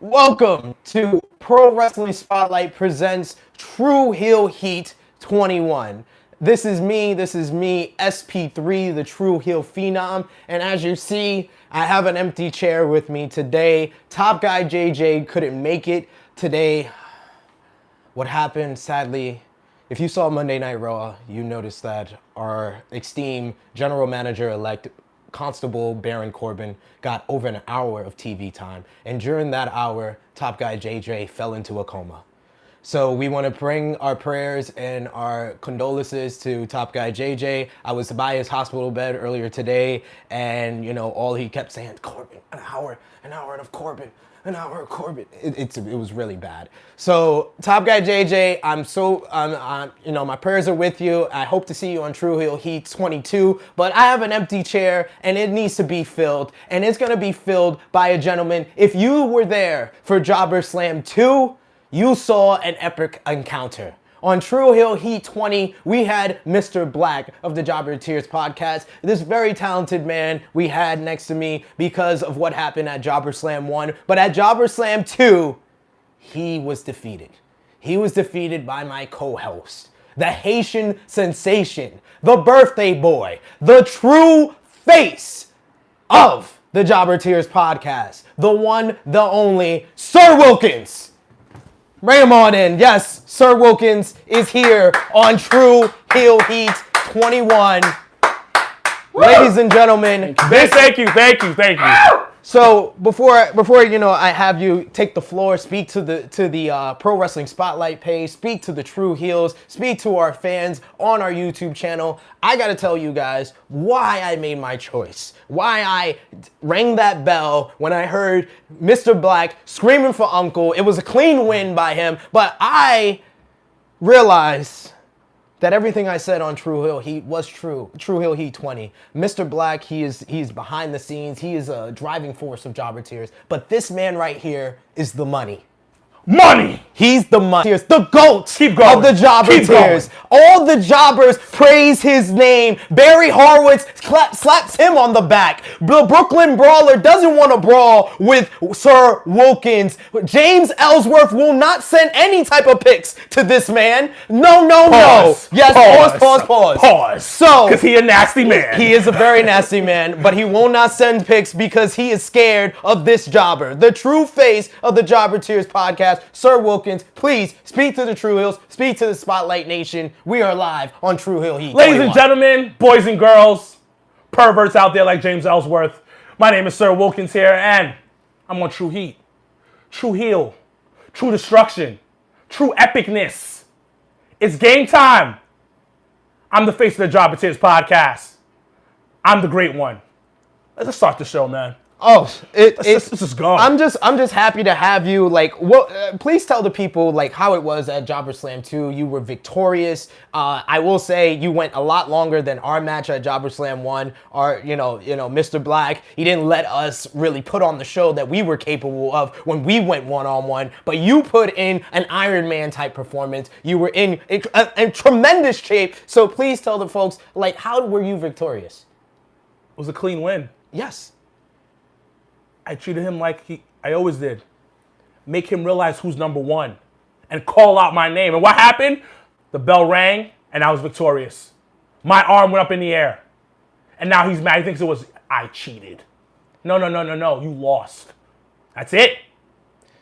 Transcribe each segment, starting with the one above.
Welcome to Pro Wrestling Spotlight presents True Heel Heat 21. This is me, SP3, the True Heel Phenom. And as you see, I have an empty chair with me today. Top Guy JJ couldn't make it today. What happened, sadly, if you saw Monday Night Raw, you noticed that our esteemed general manager-elect Constable Baron Corbin got over an hour of TV time. And during that hour, Top Guy JJ fell into a coma. So we want to bring our prayers and our condolences to Top Guy JJ. I was by his hospital bed earlier today, and all he kept saying, Corbin, an hour of Corbin. An hour of Corbin. It was really bad. So Top Guy JJ, my prayers are with you. I hope to see you on True Heel Heat 22. But I have an empty chair and it needs to be filled, and it's gonna be filled by a gentleman. If you were there for Jobber Slam 2, you saw an epic encounter. On True Heel Heat 20, we had Mr. Black of the Jobber Tears podcast. This very talented man we had next to me because of what happened at Jobber Slam 1. But at Jobber Slam 2, he was defeated. He was defeated by my co-host, the Haitian sensation, the birthday boy, the true face of the Jobber Tears podcast, the one, the only, Sir Wilkins. Bring him on in. Yes, Sir Wilkins is here on True Heel Heat 21. Woo! Ladies and gentlemen. Thank you. So before I have you take the floor, speak to the Pro Wrestling Spotlight page, speak to the True Heels, speak to our fans on our YouTube channel, I gotta tell you guys why I made my choice, why I rang that bell when I heard Mr. Black screaming for Uncle. It was a clean win by him, but I realized that everything I said on True Heel Heat was true. True Heel Heat 20. Mr. Black, he's behind the scenes. He is a driving force of Jobber Tears. But this man right here is the money. Money! He's the money. The GOAT of the Jobber Tears. All the jobbers praise his name. Barry Horowitz slaps him on the back. The Brooklyn Brawler doesn't want to brawl with Sir Wilkins. James Ellsworth will not send any type of pics to this man. No. Yes, pause. So, because he a nasty man. He is a very nasty man, but he will not send pics because he is scared of this jobber. The true face of the Jobber Tears podcast, Sir Wilkins, please speak to the True Heels, speak to the Spotlight Nation. We are live on True Heel Heat. Ladies and gentlemen, boys and girls, perverts out there like James Ellsworth, my name is Sir Wilkins here, and I'm on True Heat. True Heel. True Destruction. True Epicness. It's game time. I'm the face of the Jobber Tears podcast. I'm the great one. Let's start the show, man. Oh, this is gone. I'm just happy to have you. Please tell the people how it was at Jobber Slam 2. You were victorious. I will say you went a lot longer than our match at Jobber Slam 1. Our, Mr. Black, he didn't let us really put on the show that we were capable of when we went one-on-one. But you put in an Iron Man type performance. You were in tremendous shape. So please tell the folks, how were you victorious? It was a clean win. Yes. I treated him like I always did. Make him realize who's number one and call out my name. And what happened? The bell rang and I was victorious. My arm went up in the air. And now he's mad. He thinks it was, I cheated. No. You lost. That's it.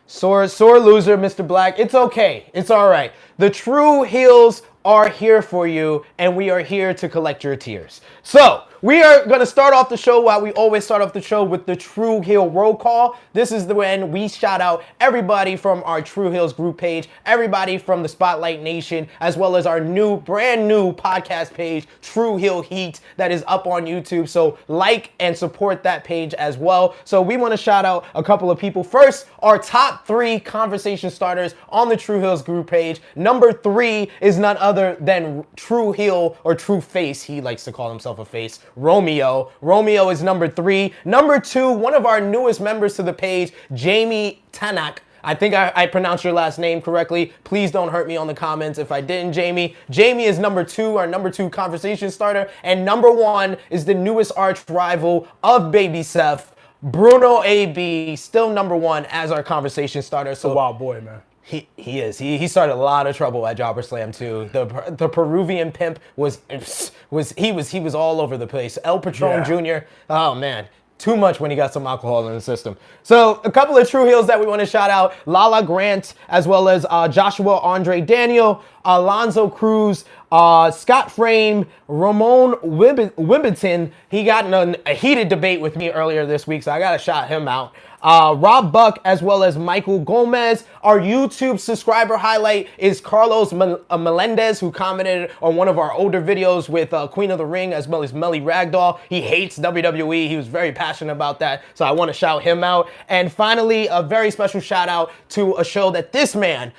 Sore loser, Mr. Black. It's okay. It's all right. The True Heels are here for you, and we are here to collect your tears. So, we are going to start off the show while we always start off the show with the True Heel roll call. This is when we shout out everybody from our True Heels group page, everybody from the Spotlight Nation, as well as our brand new podcast page, True Heel Heat, that is up on YouTube. So like and support that page as well. So we want to shout out a couple of people. First, our top 3 conversation starters on the True Heels group page. Number 3 is none other than True Heel, or True Face. He likes to call himself a face. Romeo. Romeo is number 3. Number 2, one of our newest members to the page, Jamie Tanak. I think I pronounced your last name correctly. Please don't hurt me on the comments if I didn't, Jamie. Jamie is number 2, our number 2 conversation starter. And number 1 is the newest arch rival of Baby Seth, Bruno AB, still number one as our conversation starter. So wild boy, man. He is. He started a lot of trouble at Jobber Slam too. The Peruvian pimp was all over the place. El Patron Jr. Oh man. Too much when he got some alcohol in the system. So a couple of true heels that we want to shout out. Lala Grant, as well as Joshua Andre Daniel, Alonzo Cruz, Scott Frame, Ramon Wimbledon. He got in a heated debate with me earlier this week, so I got to shout him out. Rob Buck, as well as Michael Gomez. Our YouTube subscriber highlight is Carlos Melendez, who commented on one of our older videos with Queen of the Ring, as well as Melly Ragdoll. He hates WWE. He was very passionate about that, so I want to shout him out. And finally, a very special shout out to a show that this man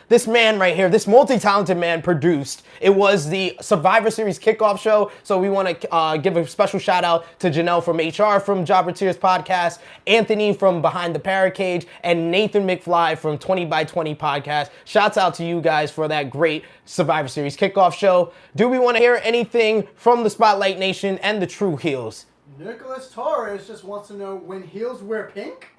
right here, this multi-talented man produced. It was the Survivor Series kickoff show, so we want to give a special shout out to Janelle from HR from Jobber Tears Podcast, Anthony from Behind the Paracage, and Nathan McFly from 20 by 20 Podcast. Shouts out to you guys for that great Survivor Series kickoff show. Do we want to hear anything from the Spotlight Nation and the True Heels? Nicholas Torres just wants to know when heels wear pink.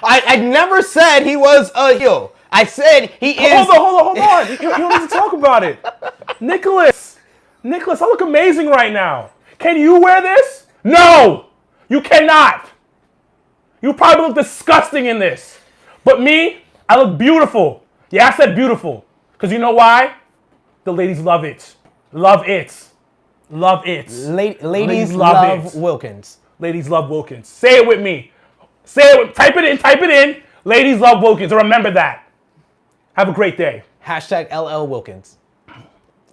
I never said he was a heel. I said he is. Hold on. You don't need to talk about it. Nicholas, I look amazing right now. Can you wear this? No, you cannot. You probably look disgusting in this. But me, I look beautiful. Yeah, I said beautiful. Because you know why? The ladies love it. Love it. Love it. Ladies love Wilkins. Ladies love Wilkins. Say it with me. Type it in. Ladies love Wilkins. Remember that. Have a great day. Hashtag LL Wilkins.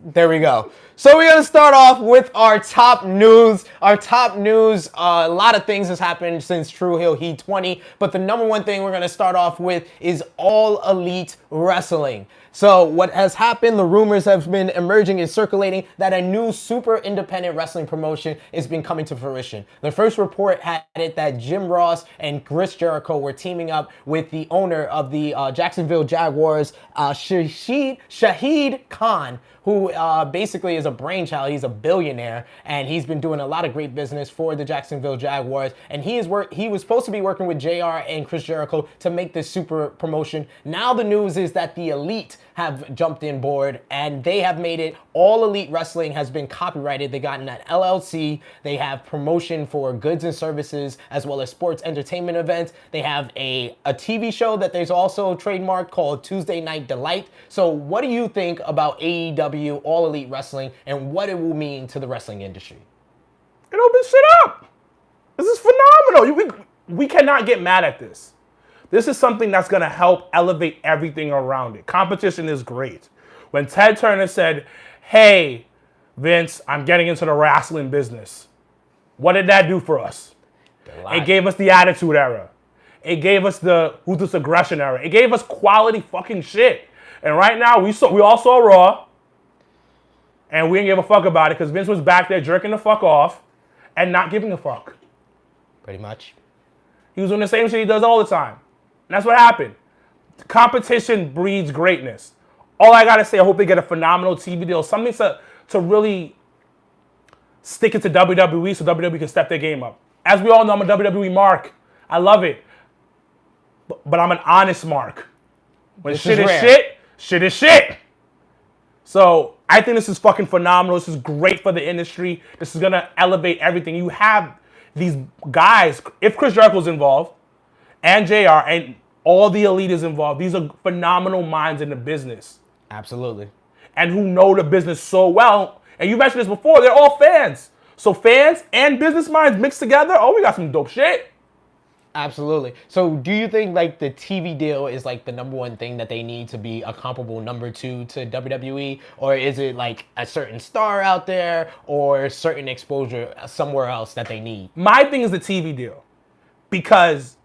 There we go. So we're going to start off with our top news. A lot of things has happened since True Heel Heat 20, but the number one thing we're going to start off with is All Elite Wrestling. So what has happened, the rumors have been emerging and circulating that a new super independent wrestling promotion has been coming to fruition. The first report had it that Jim Ross and Chris Jericho were teaming up with the owner of the Jacksonville Jaguars, Shahid Khan, who basically is a brainchild. He's a billionaire, and he's been doing a lot of great business for the Jacksonville Jaguars. And he was supposed to be working with JR and Chris Jericho to make this super promotion. Now the news is that the Elite have jumped in board, and they have made it. All Elite Wrestling has been copyrighted. They got an LLC. They have promotion for goods and services, as well as sports entertainment events. They have a TV show that there's also trademarked called Tuesday Night Delight. So what do you think about AEW, All Elite Wrestling, and what it will mean to the wrestling industry? It opens shit up. This is phenomenal. We cannot get mad at this. This is something that's going to help elevate everything around it. Competition is great. When Ted Turner said, hey, Vince, I'm getting into the wrestling business, what did that do for us? It gave us the Attitude Era. It gave us the Ruthless Aggression Era. It gave us quality fucking shit. And right now, we all saw Raw, and we didn't give a fuck about it because Vince was back there jerking the fuck off and not giving a fuck. Pretty much. He was doing the same shit he does all the time. And that's what happened. Competition breeds greatness. All I got to say, I hope they get a phenomenal TV deal. Something to really stick it to WWE so WWE can step their game up. As we all know, I'm a WWE mark. I love it. But I'm an honest mark. When shit is shit, shit is shit. So I think this is fucking phenomenal. This is great for the industry. This is going to elevate everything. You have these guys, if Chris Jericho's involved, and JR, and all the Elite is involved. These are phenomenal minds in the business. Absolutely. And who know the business so well. And you mentioned this before, they're all fans. So fans and business minds mixed together, we got some dope shit. Absolutely. So do you think like the TV deal is like the number one thing that they need to be a comparable number two to WWE? Or is it like a certain star out there or certain exposure somewhere else that they need? My thing is the TV deal. Because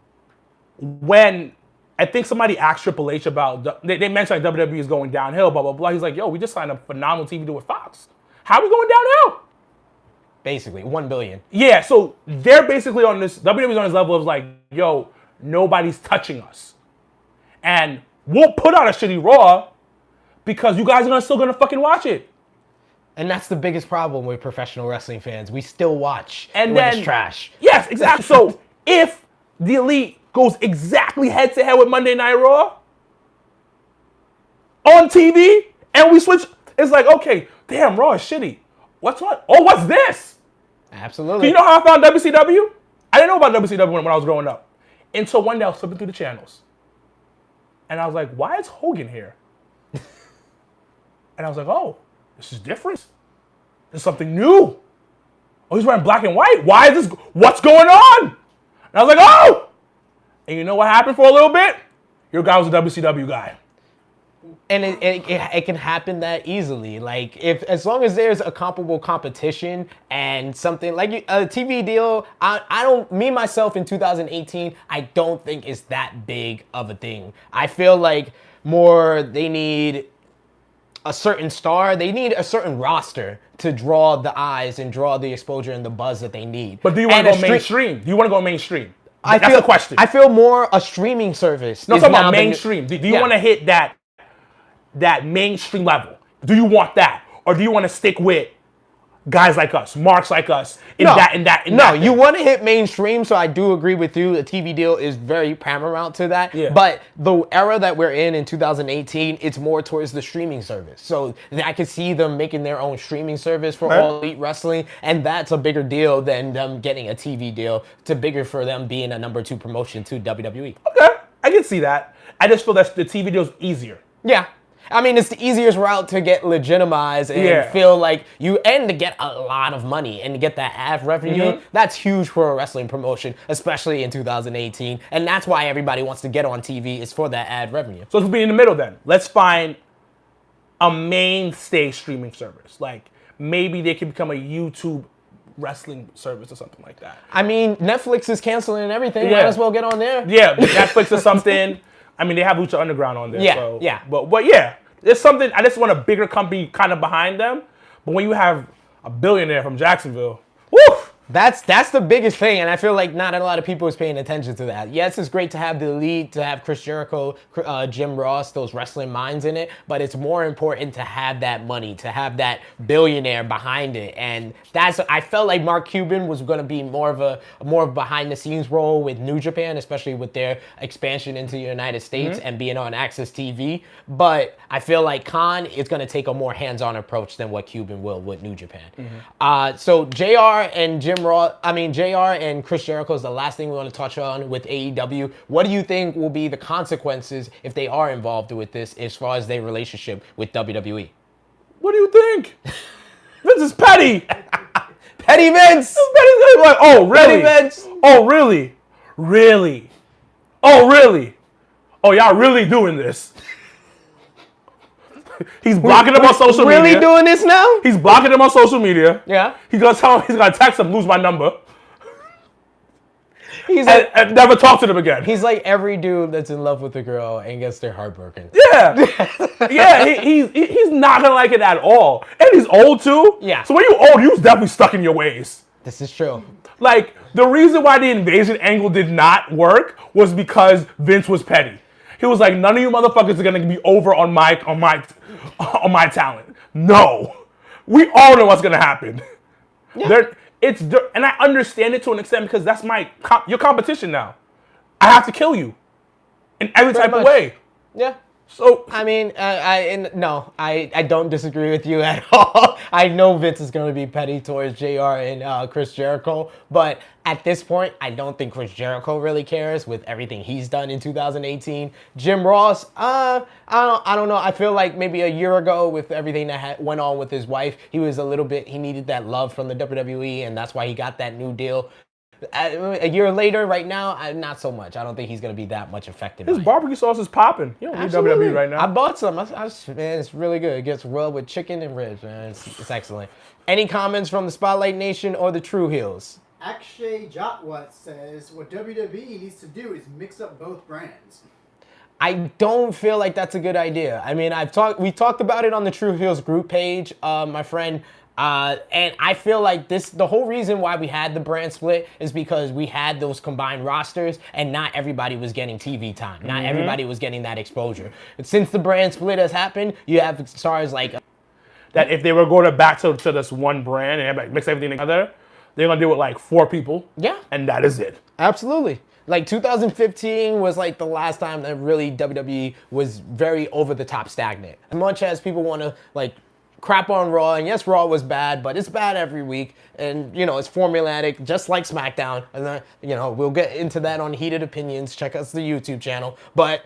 when I think somebody asked Triple H about, they mentioned like WWE is going downhill, blah, blah, blah. He's like, yo, we just signed a phenomenal TV deal with Fox. How are we going downhill? Basically, $1 billion. Yeah, so they're basically on this, WWE's on this level of like, yo, nobody's touching us. And we'll put out a shitty Raw because you guys are still going to fucking watch it. And that's the biggest problem with professional wrestling fans. We still watch and when it's trash. Yes, exactly. So if the Elite goes exactly head-to-head with Monday Night Raw on TV, and we switch, it's like, okay, damn, Raw is shitty. What's on? Oh, what's this? Absolutely. Do you know how I found WCW? I didn't know about WCW when I was growing up. Until one day I was flipping through the channels. And I was like, why is Hogan here? And I was like, oh, this is different. There's something new. Oh, he's wearing black and white. Why is this? What's going on? And I was like, oh! And you know what happened for a little bit? Your guy was a WCW guy. And it can happen that easily. Like, as long as there's a comparable competition and something like a TV deal, I don't, me myself in 2018, I don't think it's that big of a thing. I feel like more they need a certain star, they need a certain roster to draw the eyes and draw the exposure and the buzz that they need. But do you want to go mainstream? Do you want to go mainstream? That's the question. I feel more a streaming service. No, I'm talking about mainstream. Do you want to hit that mainstream level? Do you want that? Or do you want to stick with guys like us, marks like us, in that you want to hit mainstream, so I do agree with you. A TV deal is very paramount to that. Yeah. But the era that we're in 2018, it's more towards the streaming service. So I could see them making their own streaming service for All Elite Wrestling, and that's a bigger deal than them getting a TV deal. It's bigger for them being a & 2 promotion to WWE. Okay, I can see that. I just feel that the TV deal is easier. Yeah. I mean, it's the easiest route to get legitimized and feel like and to get a lot of money and to get that ad revenue. Mm-hmm. That's huge for a wrestling promotion, especially in 2018. And that's why everybody wants to get on TV, is for that ad revenue. So let's be in the middle then. Let's find a mainstay streaming service. Like, maybe they could become a YouTube wrestling service or something like that. I mean, Netflix is canceling everything. Might as well get on there. Yeah, Netflix or something. I mean, they have Lucha Underground on there. Yeah. But yeah, there's something. I just want a bigger company kind of behind them. But when you have a billionaire from Jacksonville, woo! That's the biggest thing, and I feel like not a lot of people is paying attention to that. Yes, it's great to have the Elite, to have Chris Jericho, Jim Ross, those wrestling minds in it, but it's more important to have that money, to have that billionaire behind it, and I felt like Mark Cuban was going to be more of behind the scenes role with New Japan, especially with their expansion into the United States and being on Access TV. But I feel like Khan is going to take a more hands-on approach than what Cuban will with New Japan. So JR and Chris Jericho is the last thing we want to touch on with AEW. What do you think will be the consequences if they are involved with this as far as their relationship with WWE? What do you think? Vince is petty. Petty Vince. Petty, like, oh, really? Petty Vince. Oh, really? Really? Oh, really? Oh, y'all really doing this? He's blocking him on social media. Really doing this now? He's blocking him on social media. Yeah. He's gonna tell him, he's gonna text him, lose my number. He's like, and never talk to them again. He's like every dude that's in love with a girl and gets their heart broken. Yeah. Yeah, he's not gonna like it at all. And he's old too. Yeah. So when you old, you was definitely stuck in your ways. This is true. Like, the reason why the invasion angle did not work was because Vince was petty. He was like, none of you motherfuckers are gonna be over on my talent. No, we all know what's gonna happen. Yeah. And I understand it to an extent because that's your competition now. I have to kill you in every type of way. Yeah. So I mean, I don't disagree with you at all. I know Vince is going to be petty towards JR and Chris Jericho, but at this point, I don't think Chris Jericho really cares with everything he's done in 2018. Jim Ross, I don't know. I feel like maybe a year ago with everything that went on with his wife, he needed that love from the WWE, and that's why he got that new deal. A year later, right now, not so much. I don't think he's going to be that much affected. His barbecue sauce is popping. You don't need WWE right now. I bought some. Man, it's really good. It gets rubbed with chicken and ribs, man. It's excellent. Any comments from the Spotlight Nation or the True Heels? Akshay Jatwat says, what WWE needs to do is mix up both brands. I don't feel like that's a good idea. I mean, we talked about it on the True Heels group page, my friend. And I feel like the whole reason why we had the brand split is because we had those combined rosters and not everybody was getting TV time. Not everybody was getting that exposure. But since the brand split has happened, you have stars like... that if they were going back to this one brand and mix everything together, they're going to do it like 4 people. Yeah. And that is it. Absolutely. Like 2015 was like the last time that really WWE was very over the top stagnant. As much as people want to like crap on Raw, and yes, Raw was bad, but it's bad every week, and you know it's formulaic, just like SmackDown. And then, you know, we'll get into that on Heated Opinions. Check us the YouTube channel, but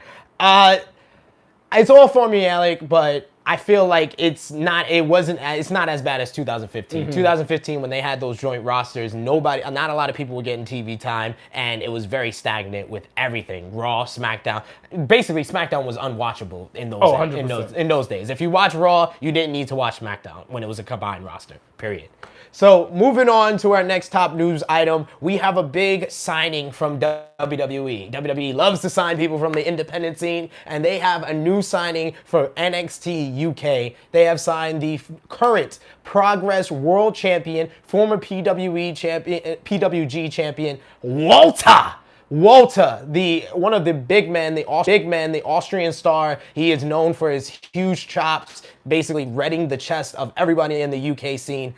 it's all formulaic, but I feel like it's not as bad as 2015. 2015, when they had those joint rosters, not a lot of people were getting TV time, and it was very stagnant with everything. Raw, SmackDown. Basically, SmackDown was unwatchable in those days. If you watch Raw, you didn't need to watch SmackDown when it was a combined roster, period. So moving on to our next top news item, we have a big signing from WWE. WWE loves to sign people from the independent scene, and they have a new signing for NXT UK. They have signed the current Progress World Champion, former PWG champion, Walter, one of the big men, the Austrian star. He is known for his huge chops, basically redding the chest of everybody in the UK scene.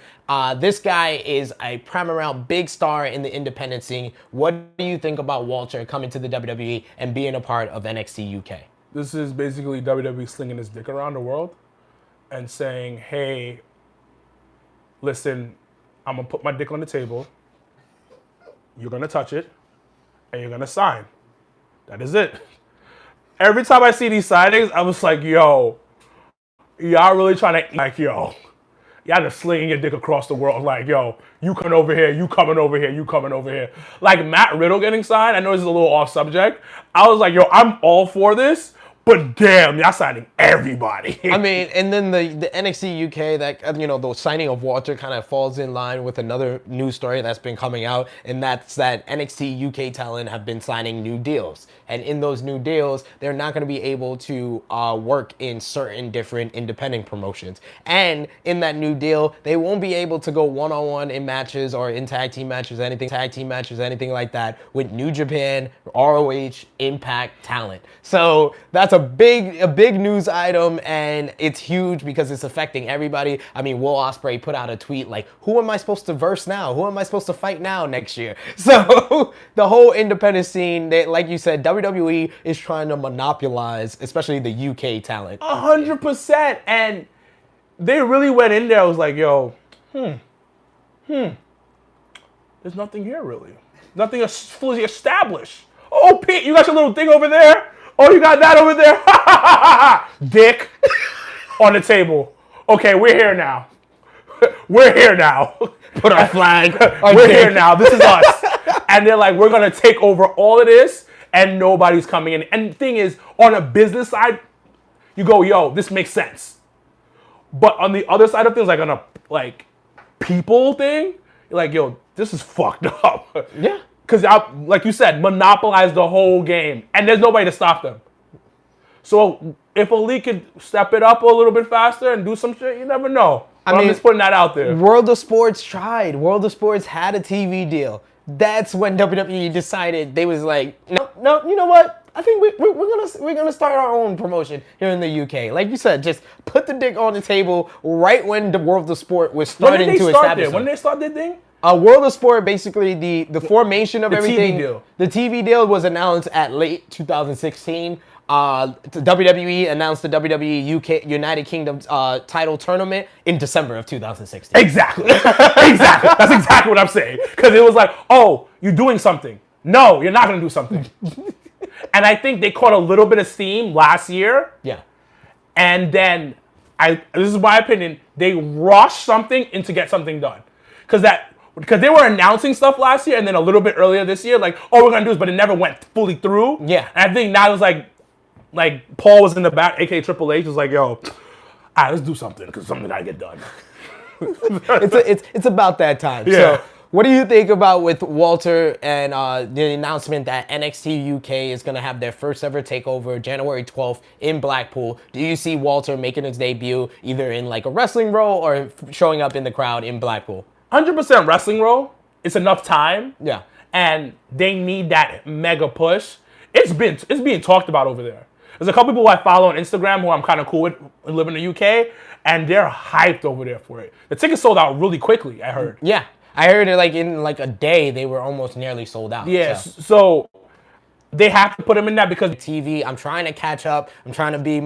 This guy is a paramount big star in the independent scene. What do you think about Walter coming to the WWE and being a part of NXT UK? This is basically WWE slinging his dick around the world and saying, hey, listen, I'm going to put my dick on the table. You're going to touch it. And you're going to sign. That is it. Every time I see these signings, I was like, yo, y'all really trying to, like, yo, y'all just slinging your dick across the world. Like, yo, you coming over here, you coming over here, you coming over here. Like Matt Riddle getting signed, I know this is a little off subject. I was like, yo, I'm all for this. But damn, y'all signing everybody. I mean, and then the NXT UK, that, you know, the signing of Walter kind of falls in line with another news story that's been coming out, and that's that NXT UK talent have been signing new deals. And in those new deals, they're not going to be able to work in certain different independent promotions. And in that new deal, they won't be able to go one-on-one in matches or in tag team matches, anything like that with New Japan, ROH, Impact talent. So that's a big news item, and it's huge because it's affecting everybody. I mean, Will Ospreay put out a tweet like, who am I supposed to verse now? Who am I supposed to fight now next year? So the whole independent scene, like you said, WWE is trying to monopolize, especially the UK talent. 100%. And they really went in there. I was like, yo, there's nothing here really. Nothing fully established. Oh, Pete, you got your little thing over there? Oh, you got that over there? Dick on the table. Okay, we're here now. We're here now. Put our flag. We're here now. This is us. And they're like, we're going to take over all of this, and nobody's coming in. And the thing is, on a business side, you go, yo, this makes sense. But on the other side of things, like on a people thing, you're like, yo, this is fucked up. Yeah. Because, like you said, monopolize the whole game. And there's nobody to stop them. So if Elite could step it up a little bit faster and do some shit, you never know. I'm just putting that out there. World of Sports tried. World of Sports had a TV deal. That's when WWE decided, they was like, no, you know what? I think we're gonna start our own promotion here in the UK. Like you said, just put the dick on the table right when the World of Sport was starting to establish. When did they start their thing? World of Sport, basically the formation of everything. TV deal. The TV deal was announced at late 2016. The WWE announced the WWE UK United Kingdom title tournament in December of 2016. Exactly. Exactly. That's exactly what I'm saying. Because it was like, oh, you're doing something. No, you're not going to do something. And I think they caught a little bit of steam last year. Yeah. And then, this is my opinion, they rushed something in to get something done. Because they were announcing stuff last year, and then a little bit earlier this year, like, oh, we're going to do this, but it never went fully through. Yeah. And I think now it's like Paul was in the back, aka Triple H, was like, yo, all right, let's do something, because something got to get done. it's about that time. Yeah. So what do you think about with Walter and the announcement that NXT UK is going to have their first ever takeover January 12th in Blackpool? Do you see Walter making his debut either in like a wrestling role or showing up in the crowd in Blackpool? 100% wrestling role. It's enough time. Yeah. And they need that mega push. It's being talked about over there. There's a couple people I follow on Instagram who I'm kind of cool with who live in the UK, and they're hyped over there for it. The tickets sold out really quickly, I heard. Yeah. I heard it like in like a day they were almost nearly sold out. Yes. So they have to put him in that because TV. I'm trying to catch up. I'm trying to be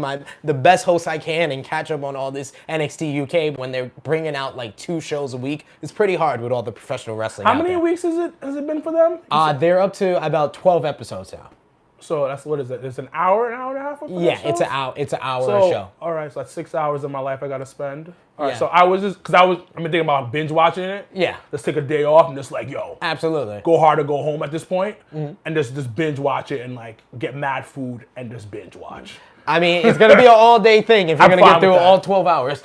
the best host I can and catch up on all this NXT UK. When they're bringing out like 2 shows a week, it's pretty hard with all the professional wrestling. How many weeks has it been for them? They're up to about 12 episodes now. So that's what is it? It's an hour and a half. Yeah, it's an hour show. All right, so that's 6 hours of my life I gotta spend. All right, Yeah. so I've been thinking about binge watching it. Yeah. Let's take a day off and just like, Absolutely. go hard or go home at this point, and just binge watch it and like get mad food and just binge watch. I mean, it's going to be an all-day thing if you're going to get through all 12 hours.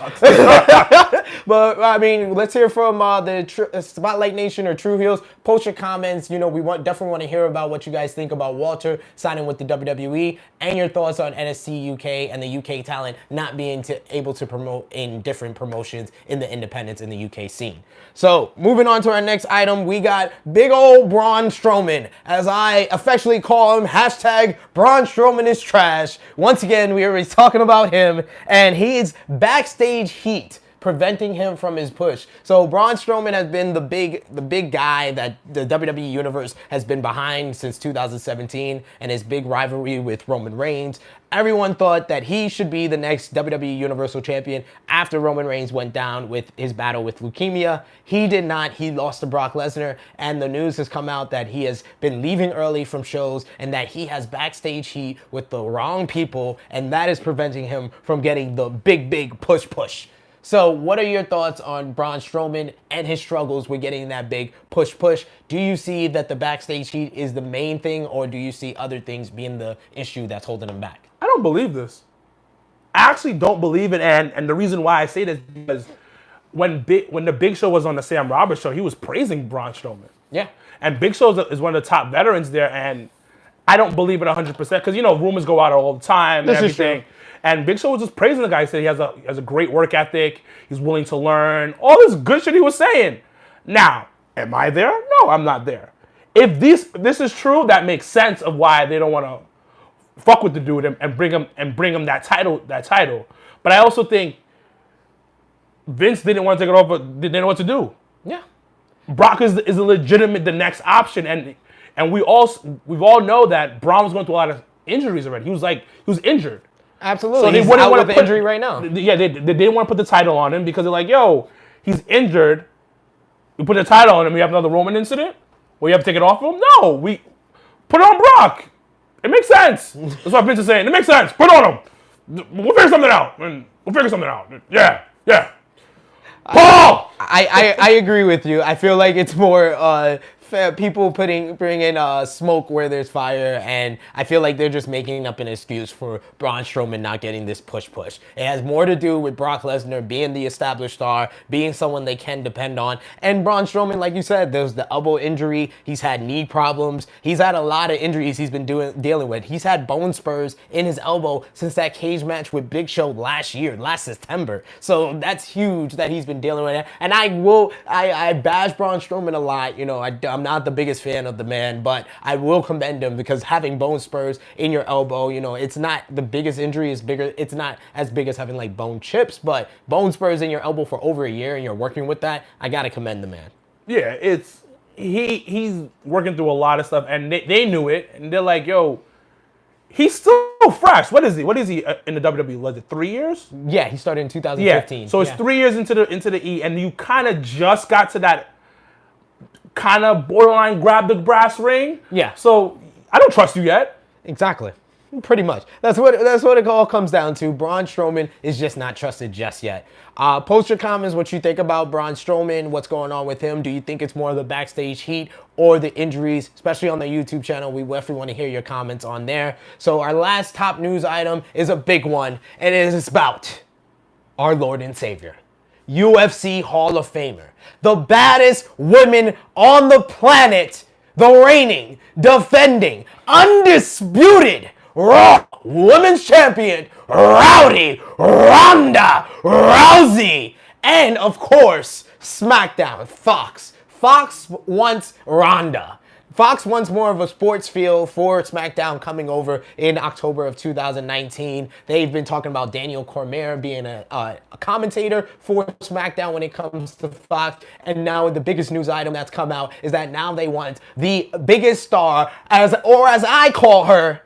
But, I mean, let's hear from the Spotlight Nation or True Heels. Post your comments. You know, we definitely want to hear about what you guys think about Walter signing with the WWE and your thoughts on NXT UK and the UK talent not being able to promote in different promotions in the independents in the UK scene. So, moving on to our next item, we got big old Braun Strowman, as I affectionately call him, hashtag Braun Strowman is trash. Once again, we were talking about him, and he's backstage heat preventing him from his push. So Braun Strowman has been the big guy that the WWE Universe has been behind since 2017 and his big rivalry with Roman Reigns. Everyone thought that he should be the next WWE Universal Champion after Roman Reigns went down with his battle with leukemia. He did not. He lost to Brock Lesnar, and the news has come out that he has been leaving early from shows and that he has backstage heat with the wrong people, and that is preventing him from getting the big push. So what are your thoughts on Braun Strowman and his struggles with getting that big push? Do you see that the backstage heat is the main thing, or do you see other things being the issue that's holding him back? I don't believe this. I actually don't believe it, and the reason why I say this is because when the Big Show was on the Sam Roberts show, he was praising Braun Strowman. Yeah. And Big Show is one of the top veterans there, and I don't believe it 100% because, rumors go out all the time and everything. And Big Show was just praising the guy. He said he has a great work ethic. He's willing to learn. All this good shit he was saying. Now, am I there? No, I'm not there. If this is true, that makes sense of why they don't want to fuck with the dude and bring him that title. But I also think Vince didn't want to take it off, but didn't know what to do. Yeah. Brock is a legitimate the next option, and we all know that Braun was going through a lot of injuries already. He was injured. Absolutely. So he's out with the injury right now. Yeah, they didn't want to put the title on him because they're like, he's injured. We put the title on him. We have another Roman incident. Well, you have to take it off of him? No, we put it on Brock. It makes sense. That's what Vince is saying. It makes sense. Put it on him. We'll figure something out. Yeah. Paul! I agree with you. I feel like it's more people bringing smoke where there's fire, and I feel like they're just making up an excuse for Braun Strowman not getting this push. It has more to do with Brock Lesnar being the established star, being someone they can depend on, and Braun Strowman, like you said, there's the elbow injury. He's had knee problems. He's had a lot of injuries he's been dealing with. He's had bone spurs in his elbow since that cage match with Big Show last September. So that's huge that he's been dealing with it. And I bash Braun Strowman a lot. I'm not the biggest fan of the man, but I will commend him because having bone spurs in your elbow, it's not the biggest injury. It's not as big as having like bone chips, but bone spurs in your elbow for over a year and you're working with that. I gotta commend the man. Yeah, he's working through a lot of stuff, and they knew it, and they're like, he's still fresh. What is he in the WWE? Was it 3 years? Yeah, he started in 2015. Yeah, so it's 3 years into the E, and you kind of just got to that kind of borderline grab the brass ring. Yeah. So I don't trust you yet. Exactly. Pretty much. That's what it all comes down to. Braun Strowman is just not trusted just yet. Post your comments what you think about Braun Strowman, what's going on with him. Do you think it's more of the backstage heat or the injuries, especially on the YouTube channel? We definitely want to hear your comments on there. So our last top news item is a big one, and it is about our Lord and Savior, UFC Hall of Famer, the baddest woman on the planet, the reigning, defending, undisputed Raw Women's Champion, Ronda Rousey, and of course, Smackdown, Fox. Fox wants Ronda. Fox wants more of a sports feel for SmackDown coming over in October of 2019. They've been talking about Daniel Cormier being a commentator for SmackDown when it comes to Fox. And now the biggest news item that's come out is that now they want the biggest star, as I call her,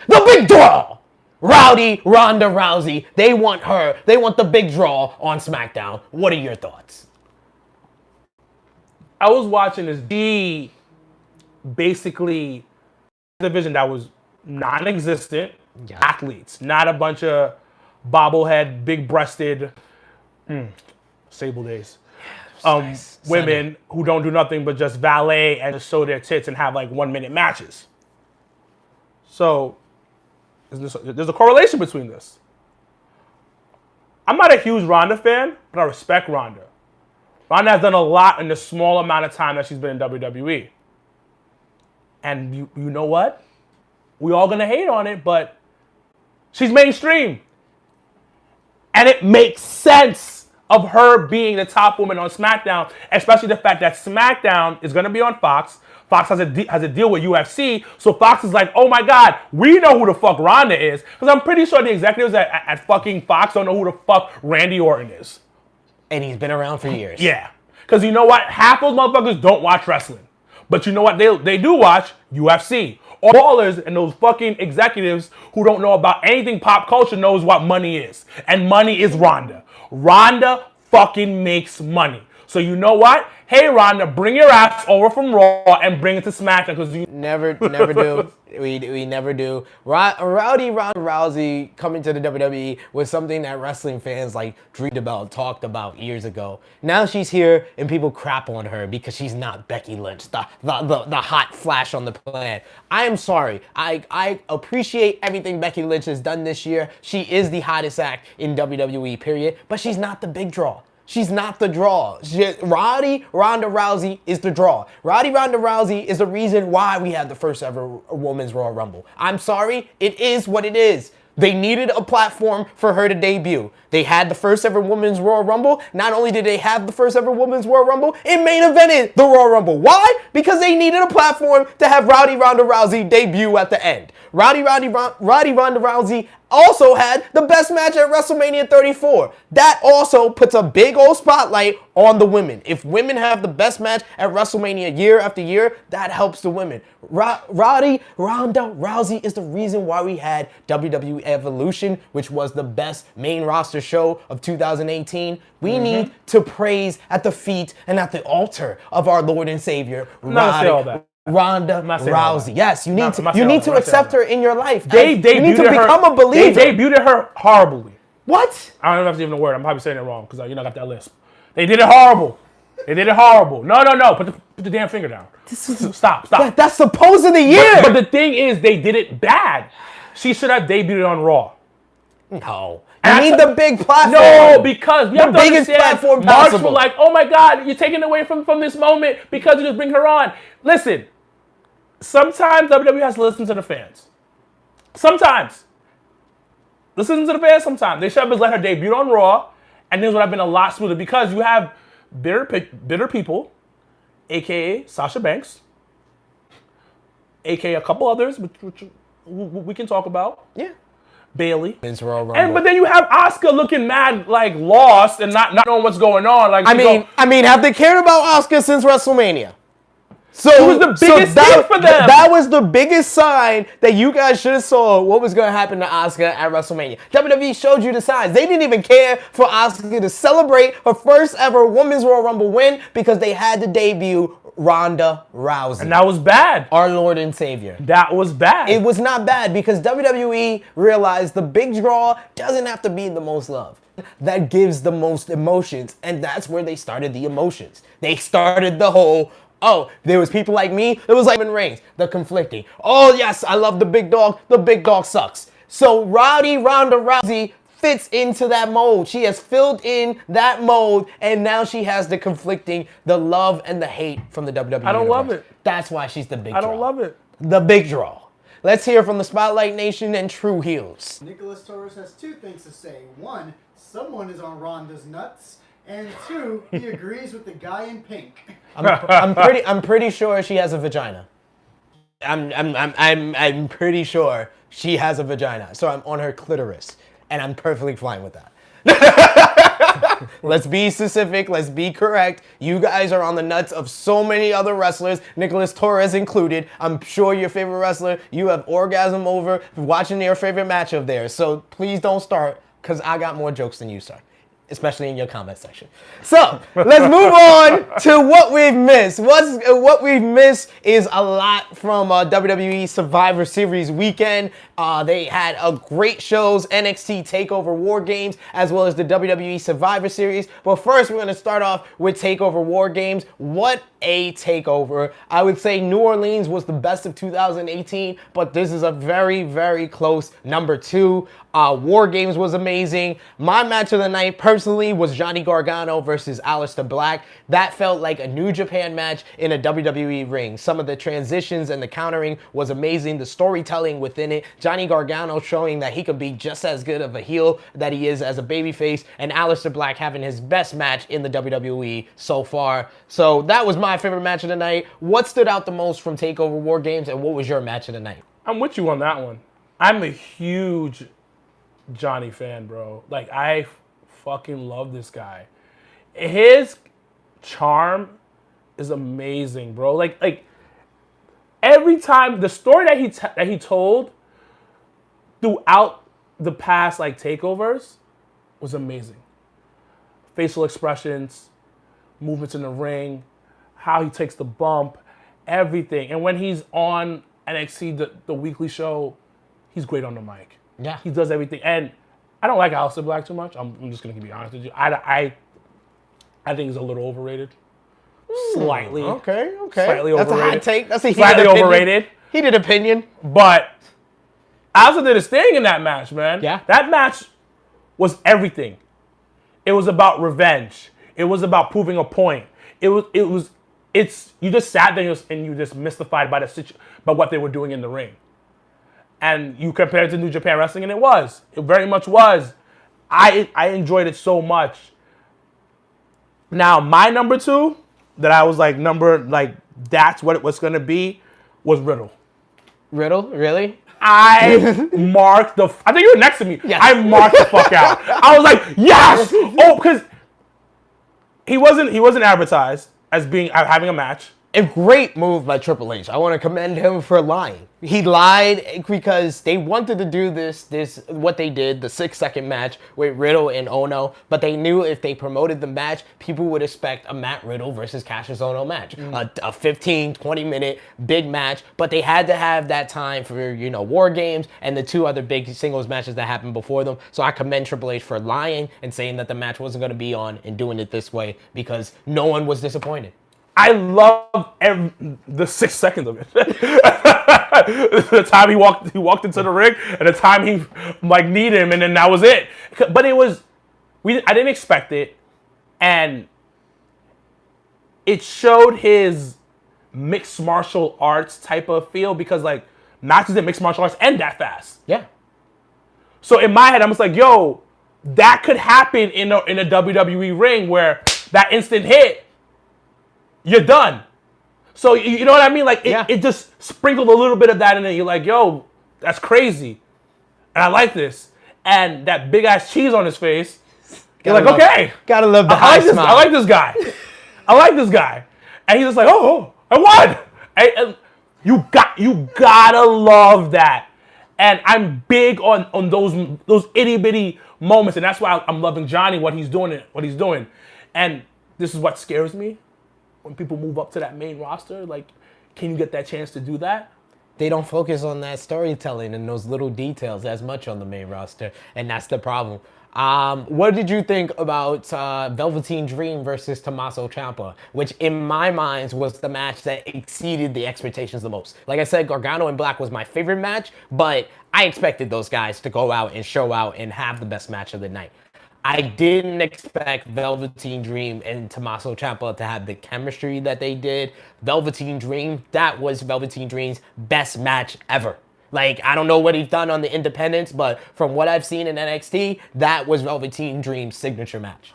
the big draw. Rowdy Ronda Rousey. They want her. They want the big draw on SmackDown. What are your thoughts? I was watching this basically division that was non-existent athletes, not a bunch of bobblehead, big-breasted, Sable days, women who don't do nothing but just valet and just show their tits and have like 1-minute matches. So there's a correlation between this. I'm not a huge Ronda fan, but I respect Ronda. Ronda has done a lot in the small amount of time that she's been in WWE. And you know what? We all gonna hate on it, but she's mainstream. And it makes sense of her being the top woman on SmackDown, especially the fact that SmackDown is gonna be on Fox. Fox has a deal with UFC, so Fox is like, oh my God, we know who the fuck Ronda is. Because I'm pretty sure the executives at fucking Fox don't know who the fuck Randy Orton is. And he's been around for years. Yeah. Because you know what? Half those motherfuckers don't watch wrestling. But you know what? They do watch UFC. All ballers and those fucking executives who don't know about anything pop culture knows what money is. And money is Ronda. Ronda fucking makes money. So you know what? Hey, Ronda, bring your ass over from Raw and bring it to SmackDown because you never do. We never do. Rowdy Ronda Rousey coming to the WWE was something that wrestling fans like dreamed about, talked about years ago. Now she's here and people crap on her because she's not Becky Lynch, the hot flash on the planet. I am sorry. I appreciate everything Becky Lynch has done this year. She is the hottest act in WWE, period. But she's not the big draw. She's not the draw. Rowdy Ronda Rousey is the draw. Rowdy Ronda Rousey is the reason why we had the first ever Women's Royal Rumble. I'm sorry, it is what it is. They needed a platform for her to debut. They had the first ever Women's Royal Rumble. Not only did they have the first ever Women's Royal Rumble, it main evented the Royal Rumble. Why? Because they needed a platform to have Rowdy Ronda Rousey debut at the end. Rowdy Ronda Rousey also had the best match at WrestleMania 34. That also puts a big old spotlight on the women. If women have the best match at WrestleMania year after year, that helps the women. Rowdy Ronda Rousey is the reason why we had WWE Evolution, which was the best main roster show of 2018. We need to praise at the feet and at the altar of our Lord and Savior, Ronda Rousey. Yes, you need to accept her in your life. You need to become a believer. They debuted her horribly. What? I don't know if that's even a word. I'm probably saying it wrong because I got that lisp. They did it horrible. No. Put the damn finger down. Stop. That's supposed of the year. But the thing is, they did it bad. She should have debuted on Raw. No. I need the big platform. No, because you have to biggest understand, platform Marks possible. were like, oh my God, you're taking away from this moment because you just bring her on. Listen, sometimes WWE has to listen to the fans. Sometimes. Listen to the fans sometimes. They should have just let her debut on Raw, and this would have been a lot smoother because you have bitter people, a.k.a. Sasha Banks, a.k.a. a couple others, which we can talk about. Yeah. Bailey. But then you have Asuka looking mad, like lost and not knowing what's going on. Like I mean, have they cared about Asuka since WrestleMania? So it was the biggest thing for them. That was the biggest sign that you guys should have saw what was going to happen to Asuka at WrestleMania. WWE showed you the signs. They didn't even care for Asuka to celebrate her first ever Women's Royal Rumble win because they had to debut Ronda Rousey. And that was bad. Our Lord and Savior. That was bad. It was not bad because WWE realized the big draw doesn't have to be the most love. That gives the most emotions, and that's where they started the emotions. They started the whole, oh, there was people like me. It was like Roman Reigns, the conflicting. Oh, yes, I love the big dog. The big dog sucks. So Rowdy Ronda Rousey fits into that mold. She has filled in that mold, and now she has the conflicting, the love and the hate from the WWE I don't universe. love it. That's why she's the big draw. I don't love it. The big draw. Let's hear from the Spotlight Nation and True Heels. Nicholas Torres has two things to say. One, someone is on Ronda's nuts. And two, he agrees with the guy in pink. I'm pretty sure she has a vagina. I'm pretty sure she has a vagina. So I'm on her clitoris, and I'm perfectly fine with that. Let's be specific. Let's be correct. You guys are on the nuts of so many other wrestlers, Nicholas Torres included. I'm sure your favorite wrestler, you have orgasm over watching your favorite match of theirs. So please don't start, because I got more jokes than you, sir. Especially in your comment section. So, let's move on to what we've missed. What we've missed is a lot from WWE Survivor Series weekend. They had a great shows, NXT TakeOver War Games, as well as the WWE Survivor Series. But first, we're going to start off with TakeOver War Games. What a takeover. I would say New Orleans was the best of 2018, but this is a very, very close number 2. War Games was amazing. My match of the night, personally, was Johnny Gargano versus Aleister Black. That felt like a New Japan match in a WWE ring. Some of the transitions and the countering was amazing. The storytelling within it. Johnny Gargano showing that he could be just as good of a heel that he is as a babyface, and Aleister Black having his best match in the WWE so far. So that was my favorite match of the night. What stood out the most from TakeOver War Games, and what was your match of the night? I'm with you on that one. I'm a huge Johnny fan, bro. Like, I fucking love this guy. His charm is amazing, bro. Like every time the story that he told throughout the past like takeovers was amazing. Facial expressions, movements in the ring, how he takes the bump, everything. And when he's on NXT, the weekly show, he's great on the mic. Yeah. He does everything. And I don't like Aleister Black too much. I'm just going to be honest with you. I think he's a little overrated. Slightly. Okay. Slightly That's overrated. a hot take. That's a slightly heated overrated. Heated opinion. But Aleister did his thing in that match, man. Yeah. That match was everything. It was about revenge. It was about proving a point. You just sat there and you just mystified by by what they were doing in the ring. And you compare it to New Japan Wrestling, and it very much was. I enjoyed it so much. Now, my number 2, that I was that's what it was going to be, was Riddle. Riddle? Really? I marked I think you were next to me. Yes. I marked the fuck out. I was like, yes! Oh, because he wasn't advertised as having a match. A great move by Triple H. I want to commend him for lying. He lied because they wanted to do what they did, the 6-second match with Riddle and Ono, but they knew if they promoted the match, people would expect a Matt Riddle versus Cassius Ono match. A 15, 20-minute big match, but they had to have that time for, War Games and the 2 other big singles matches that happened before them. So I commend Triple H for lying and saying that the match wasn't going to be on and doing it this way because no one was disappointed. I love the 6 seconds of it. The time he walked into the ring, and the time he needed him, and then that was it. But I didn't expect it, and it showed his mixed martial arts type of feel because matches in mixed martial arts end that fast. Yeah. So in my head, I'm just like, yo, that could happen in a WWE ring where that instant hit. You're done. So, you know what I mean? It just sprinkled a little bit of that in it. You're like, yo, that's crazy. And I like this. And that big-ass cheese on his face. You're like, okay. Gotta love the high smile. I like this guy. I like this guy. And he's just like, oh, I won. And you gotta love that. And I'm big on those itty-bitty moments. And that's why I'm loving Johnny, what he's doing. And this is what scares me. When people move up to that main roster, can you get that chance to do that? They don't focus on that storytelling and those little details as much on the main roster, and that's the problem. What did you think about Velveteen Dream versus Tommaso Ciampa, which in my mind was the match that exceeded the expectations the most? Like I said, Gargano and Black was my favorite match, but I expected those guys to go out and show out and have the best match of the night. I didn't expect Velveteen Dream and Tommaso Ciampa to have the chemistry that they did. Velveteen Dream, that was Velveteen Dream's best match ever. I don't know what he's done on the independents, but from what I've seen in NXT, that was Velveteen Dream's signature match.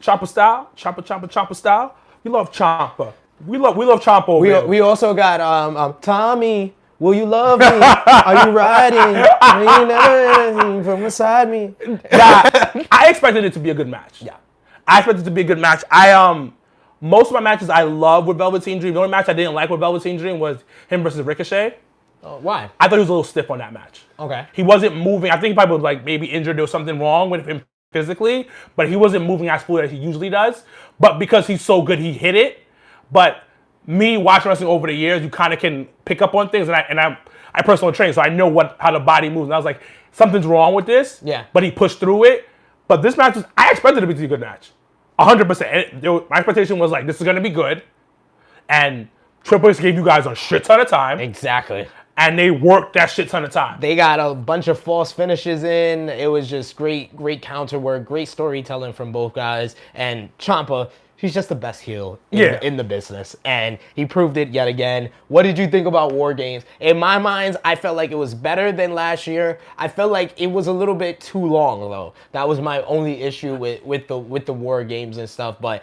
Ciampa style? You love Ciampa. We love Ciampa over here. We also got Tommy. Will you love me? Are you riding? Will you never anything from beside me? I expected it to be a good match. Yeah. I expected it to be a good match. Most of my matches I love with Velveteen Dream. The only match I didn't like with Velveteen Dream was him versus Ricochet. Oh, why? I thought he was a little stiff on that match. Okay. He wasn't moving. I think he probably was like maybe injured. There was something wrong with him physically, but he wasn't moving as fluid as he usually does. But because he's so good, he hit it. But me watching wrestling over the years, you kind of can pick up on things, and I personally train, so I know how the body moves. And I was like, something's wrong with this. Yeah. But he pushed through it. But this match I expected it to be a good match, 100%. My expectation was like, this is gonna be good, and Triple H gave you guys a shit ton of time. Exactly. And they worked that shit ton of time. They got a bunch of false finishes in. It was just great counter work, great storytelling from both guys. And Ciampa, he's just the best heel in the business. And he proved it yet again. What did you think about War Games? In my mind, I felt like it was better than last year. I felt like it was a little bit too long, though. That was my only issue with the War Games and stuff. But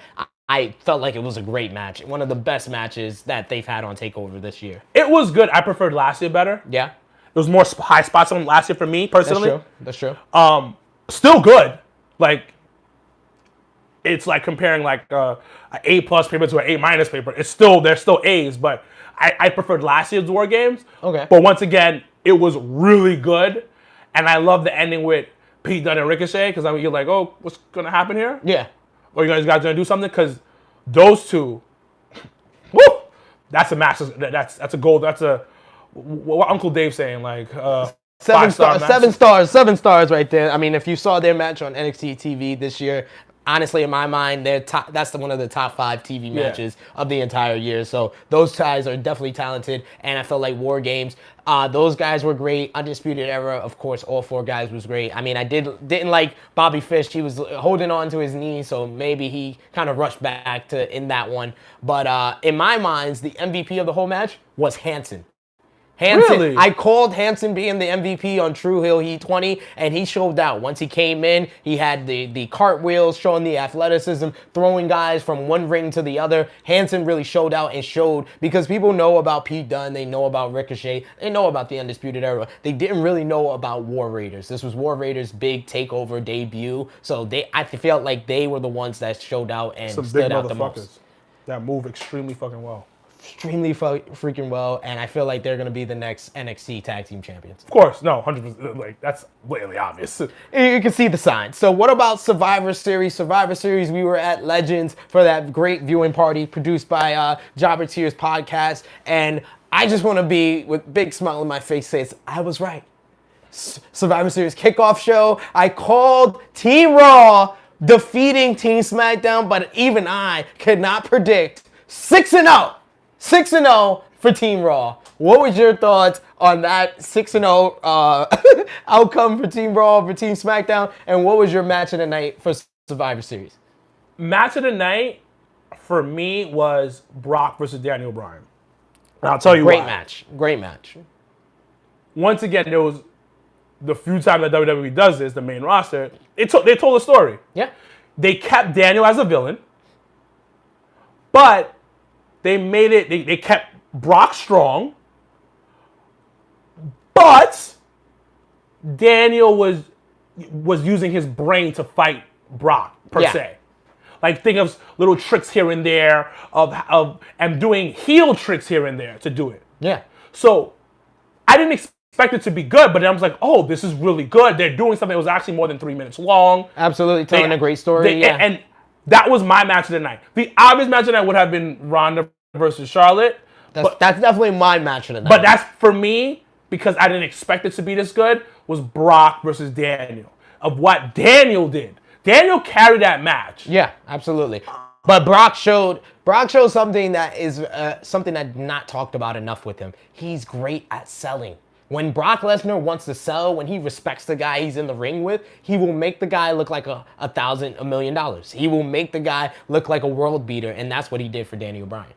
I felt like it was a great match. One of the best matches that they've had on TakeOver this year. It was good. I preferred last year better. Yeah. There was more high spots on last year for me, personally. That's true. Still good. Like, it's like comparing like an A+ paper to an A- paper. They're still A's, but I preferred last year's War Games. Okay. But once again, it was really good. And I love the ending with Pete Dunne and Ricochet, because you're like, oh, what's going to happen here? Yeah. Or you guys going to do something? Because those two, woo, that's a match. That's a gold. That's a, what Uncle Dave saying, like, 7 stars right there. I mean, if you saw their match on NXT TV this year, honestly, in my mind, that's one of the top 5 TV matches of the entire year. So those guys are definitely talented, and I felt like War Games, those guys were great. Undisputed Era, of course, all 4 guys was great. I mean, I didn't like Bobby Fish. He was holding on to his knee, so maybe he kind of rushed back in that one. But in my mind, the MVP of the whole match was Hanson. Really? I called Hanson being the MVP on True Heel Heat 20, and he showed out. Once he came in, he had the cartwheels, showing the athleticism, throwing guys from one ring to the other. Hanson really showed out and showed, because people know about Pete Dunne, they know about Ricochet, they know about the Undisputed Era. They didn't really know about War Raiders. This was War Raiders' big takeover debut, so I felt like they were the ones that showed out and stood out the most. That move extremely fucking well. Extremely freaking well, and I feel like they're going to be the next NXT Tag Team Champions. Of course, no, 100%. Like, that's blatantly obvious. You can see the signs. So what about Survivor Series? Survivor Series, we were at Legends for that great viewing party produced by Jobber Tears Podcast, and I just want to be, with big smile on my face, say I was right. Survivor Series kickoff show, I called Team Raw defeating Team SmackDown, but even I could not predict 6-0. 6-0 for Team Raw. What was your thoughts on that 6-0 outcome for Team Raw, for Team SmackDown, and what was your match of the night for Survivor Series? Match of the night for me was Brock versus Daniel Bryan. And I'll tell you why. Great match. Once again, there was the few times that WWE does this, the main roster, they told a story. Yeah. They kept Daniel as a villain, but they made it, they kept Brock strong, but Daniel was using his brain to fight Brock, per se. Like, think of little tricks here and there and doing heel tricks here and there to do it. Yeah. So I didn't expect it to be good, but I was like, oh, this is really good. They're doing something that was actually more than 3 minutes long. Absolutely, telling a great story. And that was my match of the night. The obvious match of the night would have been Ronda versus Charlotte. That's definitely my match of the night. But that's, for me, because I didn't expect it to be this good, was Brock versus Daniel. Of what Daniel did. Daniel carried that match. Yeah, absolutely. But Brock showed something that is something that's not talked about enough with him. He's great at selling. When Brock Lesnar wants to sell, when he respects the guy he's in the ring with, he will make the guy look like $1 million. He will make the guy look like a world beater, and that's what he did for Daniel Bryan.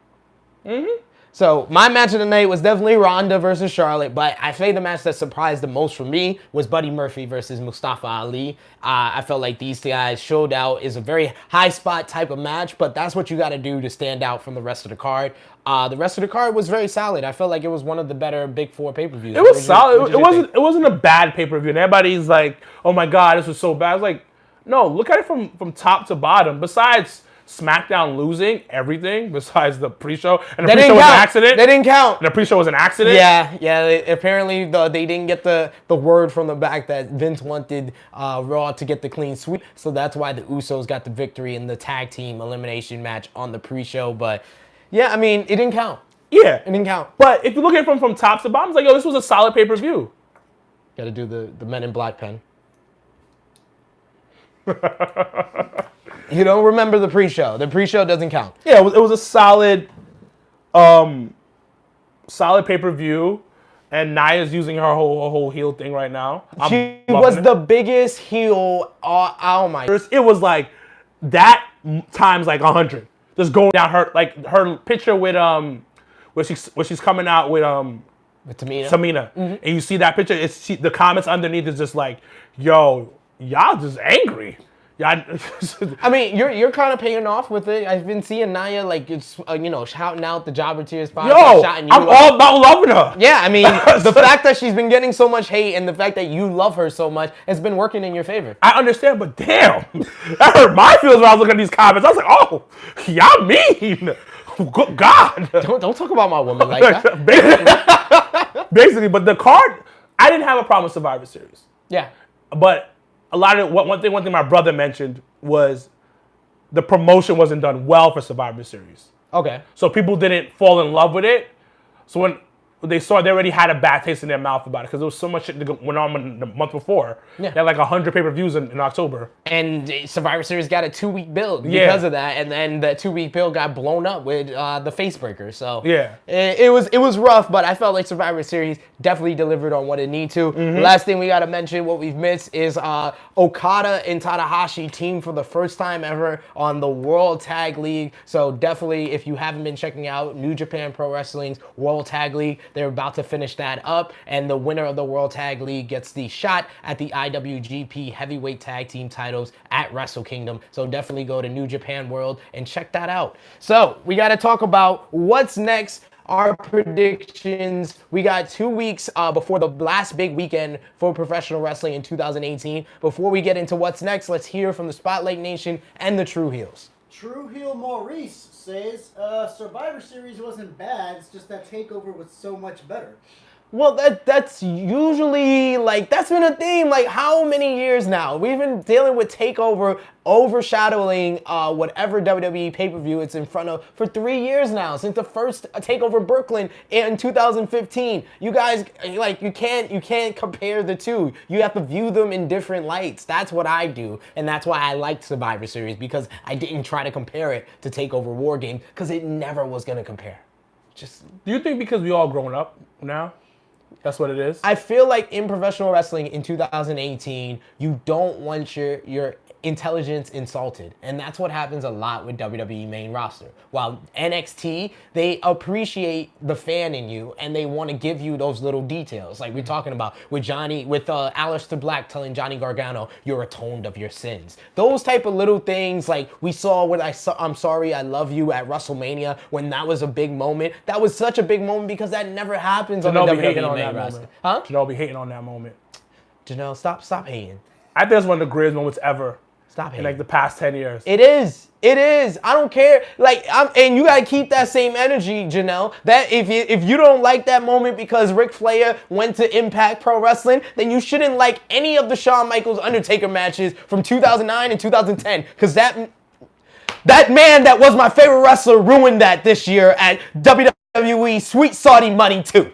Mm-hmm. So my match of the night was definitely Ronda versus Charlotte, but I say the match that surprised the most for me was Buddy Murphy versus Mustafa Ali. I felt like these guys showed out. Is a very high spot type of match, but that's what you got to do to stand out from the rest of the card. The rest of the card was very solid. I felt like it was one of the better Big Four pay-per-views. It was solid. It wasn't a bad pay-per-view. And everybody's like, oh my God, this was so bad. I was like, no, look at it from top to bottom. Besides Smackdown losing everything besides the pre-show. And the pre-show was an accident. They didn't count. And the pre-show was an accident? Yeah. Apparently, they didn't get the word from the back that Vince wanted Raw to get the clean sweep. So that's why the Usos got the victory in the tag team elimination match on the pre-show. But, yeah, I mean, it didn't count. Yeah. It didn't count. But if you look at it from top to bottom, it's like, yo, this was a solid pay-per-view. Got to do the Men in Black pen. You don't remember the pre-show. The pre-show doesn't count. Yeah, it was a solid pay-per-view, and Nia's using her whole heel thing right now. She was the biggest heel. Oh my! It was like that times like 100. Just going down her picture with where she's coming out with Tamina. Mm-hmm. And you see that picture. The comments underneath is just like, yo, y'all just angry. I mean, you're kind of paying off with it. I've been seeing Nia like it's shouting out the Jobber Tears podcast. Yo, I'm all about loving her. Yeah, I mean the fact that she's been getting so much hate and the fact that you love her so much has been working in your favor. I understand, but damn, that hurt my feelings when I was looking at these comments. I was like, oh, y'all mean. Good God. Don't talk about my woman like that. Basically, but the card, I didn't have a problem with Survivor Series. Yeah, but a lot of one thing my brother mentioned was the promotion wasn't done well for Survivor Series. Okay. So people didn't fall in love with it. So when they saw it, they already had a bad taste in their mouth about it because there was so much shit that went on the month before. Yeah. They had like 100 pay-per-views in October. And Survivor Series got a 2-week build because of that, and then the 2-week build got blown up with the face breaker. So yeah, it was rough, but I felt like Survivor Series definitely delivered on what it needed to. Mm-hmm. The last thing we got to mention, what we've missed, is Okada and Tanahashi teamed for the first time ever on the World Tag League. So definitely, if you haven't been checking out New Japan Pro Wrestling's World Tag League, they're about to finish that up, and the winner of the World Tag League gets the shot at the IWGP Heavyweight Tag Team titles at Wrestle Kingdom. So definitely go to New Japan World and check that out. So we got to talk about what's next. Our predictions. We got 2 weeks before the last big weekend for professional wrestling in 2018. Before we get into what's next, let's hear from the Spotlight Nation and the True Heels. True Heel Maurice says Survivor Series wasn't bad, it's just that TakeOver was so much better. Well, that's usually, that's been a theme, how many years now? We've been dealing with TakeOver overshadowing whatever WWE pay-per-view it's in front of for 3 years now, since the first TakeOver Brooklyn in 2015. You guys, you can't compare the two. You have to view them in different lights. That's what I do, and that's why I liked Survivor Series, because I didn't try to compare it to TakeOver War Games, because it never was going to compare. Do you think because we all grown up now? That's what it is? I feel like in professional wrestling in 2018, you don't want your intelligence insulted. And that's what happens a lot with WWE main roster. While NXT, they appreciate the fan in you and they want to give you those little details. Like we're talking about with Aleister Black telling Johnny Gargano, you're atoned of your sins. Those type of little things, like we saw with I'm Sorry, I Love You at WrestleMania, when that was a big moment. That was such a big moment because that never happens on the WWE main roster. Huh? Janelle be hating on that moment. Janelle, stop hating. I think that's one of the greatest moments ever. Stop hating. In the past 10 years. It is. I don't care. And you gotta keep that same energy, Janelle. That if you don't like that moment because Ric Flair went to Impact Pro Wrestling, then you shouldn't like any of the Shawn Michaels Undertaker matches from 2009 and 2010. Because that man that was my favorite wrestler ruined that this year at WWE Sweet Saudi Money 2.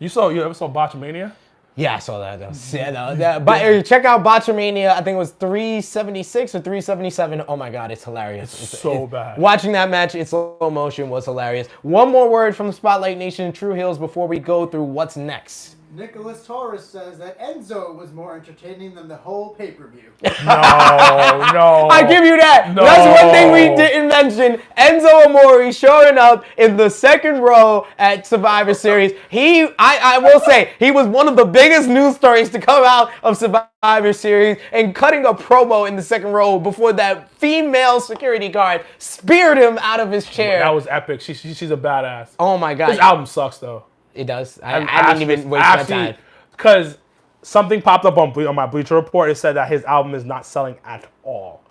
You ever saw Botchamania? Yeah, I saw that. But check out Botchamania. I think it was 376 or 377. Oh my God, it's hilarious. It's so bad. Watching that match in slow motion was hilarious. One more word from the Spotlight Nation, True Heels, before we go through what's next. Nicholas Torres says that Enzo was more entertaining than the whole pay-per-view. No. I give you that. No. That's one thing we didn't mention. Enzo Amore showing up in the second row at Survivor Series. I will say, he was one of the biggest news stories to come out of Survivor Series, and cutting a promo in the second row before that female security guard speared him out of his chair. That was epic. She's a badass. Oh my God. This album sucks though. It does. I didn't even waste my time. Because something popped up on my Bleacher Report. It said that his album is not selling at all.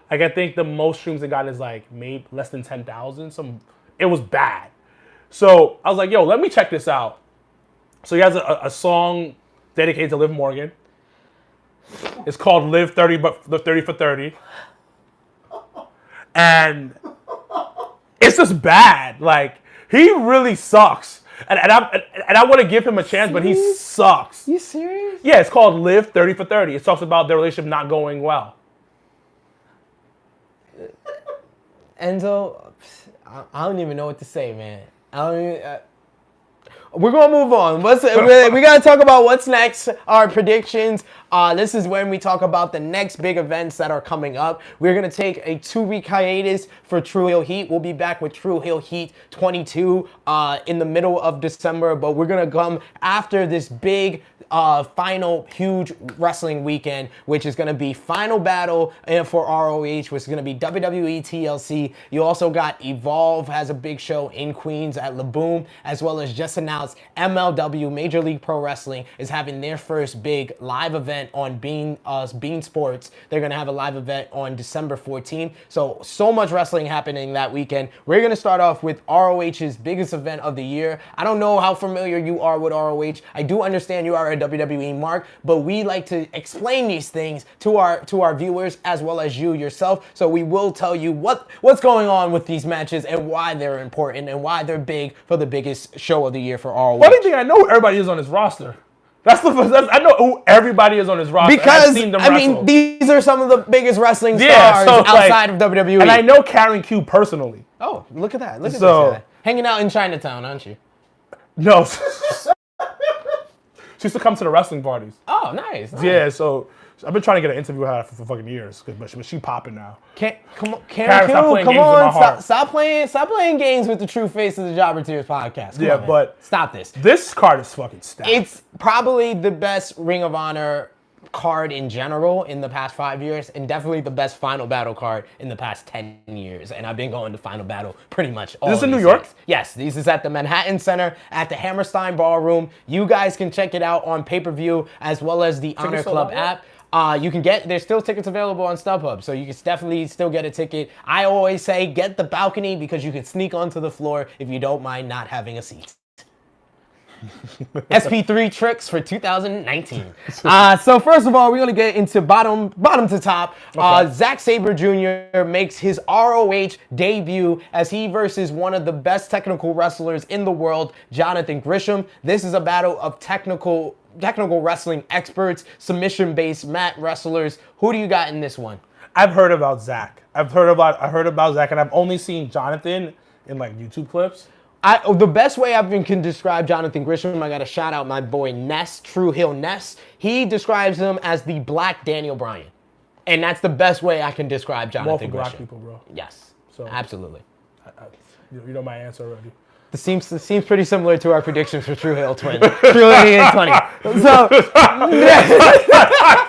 Like, I think the most streams it got is like maybe less than 10,000. It was bad. So I was like, yo, let me check this out. So he has a song dedicated to Liv Morgan. It's called Live 30 for 30. And it's just bad. Like, he really sucks. And I want to give him a chance, but he sucks. You serious? Yeah, it's called Live 30 for 30. It talks about their relationship not going well. Enzo, I don't even know what to say, man. We're going to move on. We got to talk about what's next, our predictions. This is when we talk about the next big events that are coming up. We're going to take a 2-week hiatus for True Heel Heat. We'll be back with True Heel Heat 22 in the middle of December, but we're going to come after this big final huge wrestling weekend, which is going to be Final Battle for ROH, which is going to be WWE TLC. You also got Evolve has a big show in Queens at La Boom, as well as just announced MLW, Major League Pro Wrestling, is having their first big live event on Bean Sports. They're going to have a live event on December 14th. So much wrestling happening that weekend. We're going to start off with ROH's biggest event of the year. I don't know how familiar you are with ROH. I do understand you are a WWE mark, but we like to explain these things to our viewers as well as you yourself. So we will tell you what's going on with these matches and why they're important and why they're big for the biggest show of the year for ROH. Funny thing, I know who everybody is on his roster. I know who everybody is on his roster. Because, I've seen them wrestle. these are some of the biggest wrestling stars outside of WWE. And I know Karen Q personally. Oh, look at that. Look at this guy. Hanging out in Chinatown, aren't you? No. She used to come to the wrestling parties. Oh, nice. Yeah, so I've been trying to get an interview with her for fucking years, but she popping now. Come on, Karen, stop playing games with my heart. Stop playing games with the true face of the Jobber Tears podcast. Come on, but stop this. This card is fucking stacked. It's probably the best Ring of Honor card in general in the past 5 years, and definitely the best Final Battle card in the past 10 years. And I've been going to Final Battle pretty much all. Is this in New New York? Yes, this is at the Manhattan Center at the Hammerstein Ballroom. You guys can check it out on pay-per-view as well as the Honor Club app. There's still tickets available on StubHub, so you can definitely still get a ticket. I always say get the balcony because you can sneak onto the floor if you don't mind not having a seat. SP3 tricks for 2019. So first of all, we're gonna get into bottom to top. Okay. Zack Sabre Jr. makes his ROH debut as he versus one of the best technical wrestlers in the world, Jonathan Gresham. This is a battle of technical wrestling experts, submission-based mat wrestlers. Who do you got in this one? I've heard about Zack. I heard about Zack, and I've only seen Jonathan in like YouTube clips. The best way I can describe Jonathan Gresham, I got to shout out my boy Ness, True Hill Ness. He describes him as the Black Daniel Bryan. And that's the best way I can describe Jonathan Gresham. Black people, bro. Yes, so absolutely. You know my answer already. This seems pretty similar to our predictions for True Hill Twin. True Hill 20. So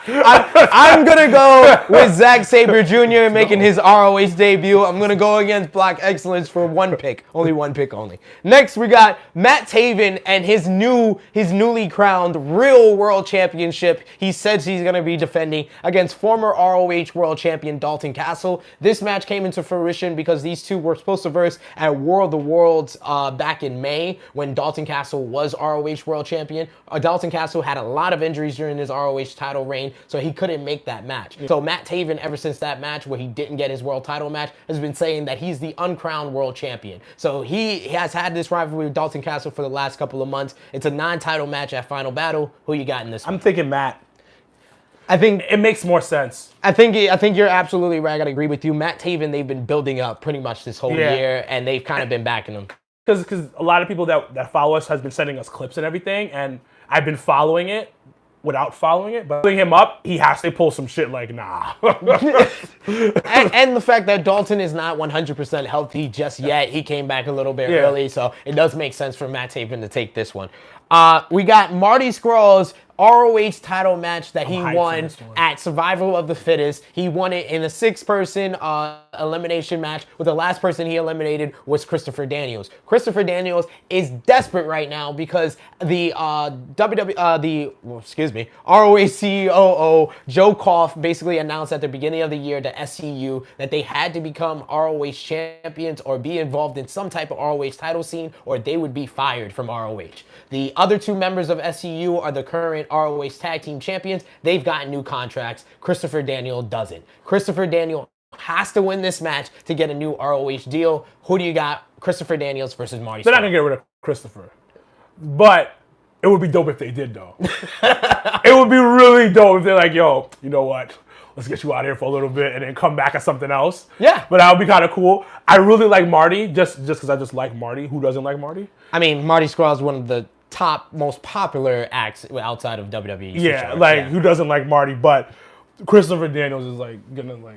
I'm gonna go with Zack Sabre Jr. making his ROH debut. I'm gonna go against Black Excellence for one pick. Only one pick only. Next we got Matt Taven and his newly crowned real world championship. He says he's gonna be defending against former ROH world champion Dalton Castle. This match came into fruition because these two were supposed to verse at War of the Worlds back in May when Dalton Castle was ROH world champion. Dalton Castle had a lot of injuries during his ROH title reign, so he couldn't make that match. So Matt Taven, ever since that match where he didn't get his world title match, has been saying that he's the uncrowned world champion. So he has had this rivalry with Dalton Castle for the last couple of months. It's a non-title match at Final Battle. Who you got in this one? I'm thinking Matt. I think it makes more sense. I think you're absolutely right. I gotta agree with you. Matt Taven, they've been building up pretty much this whole year, and they've kind of been backing him. Because a lot of people that follow us has been sending us clips and everything, and I've been following it without following it, but putting him up, he has to pull some shit like, nah. and the fact that Dalton is not 100% healthy just yet. He came back a little bit early, so it does make sense for Matt Taven to take this one. We got Marty Scurll's ROH title match that he won at Survival of the Fittest. He won it in a 6-person elimination match, with the last person he eliminated was Christopher Daniels. Christopher Daniels is desperate right now because the ROH COO Joe Koff basically announced at the beginning of the year to SCU that they had to become ROH champions or be involved in some type of ROH title scene, or they would be fired from ROH. The other 2 members of SCU are the current ROH Tag Team Champions. They've gotten new contracts. Christopher Daniel doesn't. Christopher Daniel has to win this match to get a new ROH deal. Who do you got? Christopher Daniels versus Marty Scurll. They're not going to get rid of Christopher. But it would be dope if they did, though. It would be really dope if they're like, yo, you know what? Let's get you out here for a little bit and then come back as something else. Yeah. But that would be kind of cool. I really like Marty, just because I just like Marty. Who doesn't like Marty? I mean, Marty Scurll is one of the top, most popular acts outside of WWE. Yeah, who doesn't like Marty? But Christopher Daniels is gonna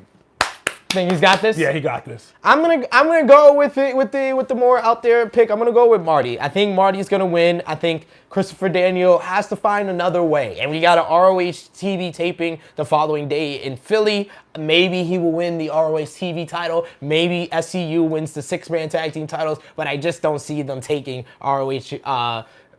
Think he's got this? Yeah, he got this. I'm gonna go with the more out there pick. I'm gonna go with Marty. I think Marty's gonna win. I think Christopher Daniel has to find another way. And we got an ROH TV taping the following day in Philly. Maybe he will win the ROH TV title. Maybe SCU wins the 6-man tag team titles. But I just don't see them taking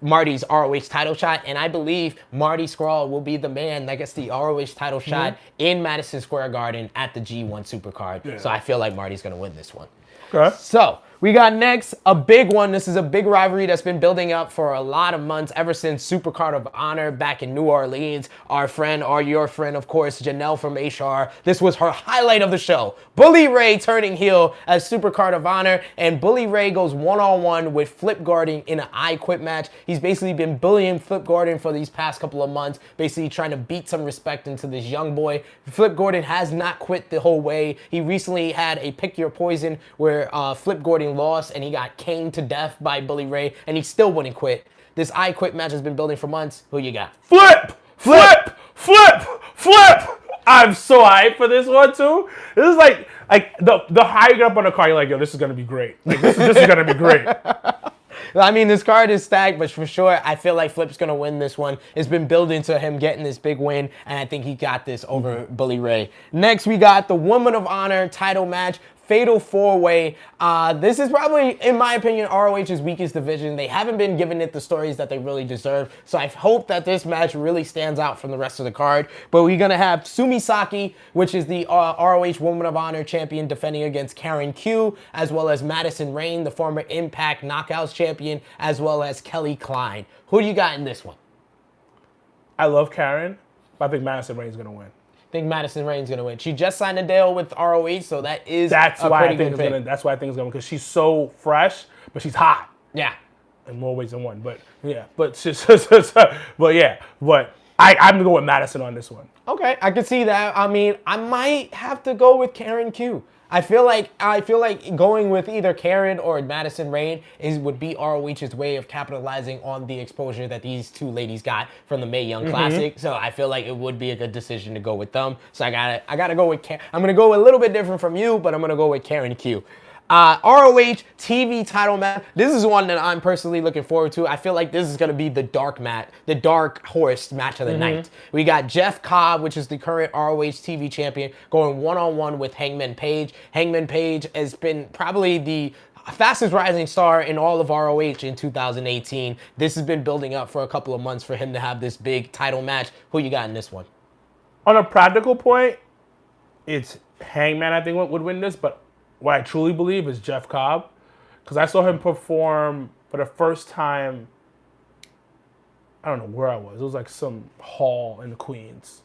Marty's ROH title shot, and I believe Marty Scurll will be the man that gets the ROH title shot in Madison Square Garden at the G1 Supercard. Yeah. So I feel like Marty's going to win this one. Okay. So we got next a big one. This is a big rivalry that's been building up for a lot of months, ever since Supercard of Honor back in New Orleans. Our friend, or your friend, of course, Janelle from HR. This was her highlight of the show. Bully Ray turning heel as Supercard of Honor, and Bully Ray goes one-on-one with Flip Gordon in an I Quit match. He's basically been bullying Flip Gordon for these past couple of months, basically trying to beat some respect into this young boy. Flip Gordon has not quit the whole way. He recently had a Pick Your Poison where Flip Gordon lost and he got caned to death by Bully Ray, and he still wouldn't quit. This I Quit match has been building for months. Who you got? Flip! I'm so hyped for this one too. This is like the higher you get up on the card, you're like, yo, this is gonna be great. This is gonna be great. I mean, this card is stacked, but for sure, I feel like Flip's going to win this one. It's been building to him getting this big win, and I think he got this over Bully Ray. Next, we got the Woman of Honor title match. Fatal 4-way. This is probably, in my opinion, ROH's weakest division. They haven't been giving it the stories that they really deserve. So I hope that this match really stands out from the rest of the card. But we're going to have Sumi Saki, which is the ROH Woman of Honor champion, defending against Karen Q, as well as Madison Rayne, the former Impact Knockouts champion, as well as Kelly Klein. Who do you got in this one? I love Karen, but I think Madison Rayne's going to win. I think Madison Rayne's going to win. She just signed a deal with ROH, so that's why I think it's going to. That's why I think it's going to, because she's so fresh, but she's hot. Yeah. In more ways than one, but yeah, but I'm going to go with Madison on this one. Okay, I can see that. I mean, I might have to go with Karen Q. I feel like going with either Karen or Madison Rayne would be ROH's way of capitalizing on the exposure that these two ladies got from the Mae Young Classic. So I feel like it would be a good decision to go with them. So I gotta go with Karen. I'm gonna go a little bit different from you, but I'm gonna go with Karen Q. ROH TV title match. This is one that I'm personally looking forward to. I feel like this is going to be the dark horse match of the night. We got Jeff Cobb, which is the current ROH TV champion, going one-on-one with Hangman Page. Hangman Page has been probably the fastest rising star in all of ROH in 2018. This has been building up for a couple of months for him to have this big title match. Who you got in this one? On a practical point, it's Hangman, I think, would win this, but what I truly believe is Jeff Cobb, because I saw him perform for the first time. I don't know where I was. It was like some hall in the Queens.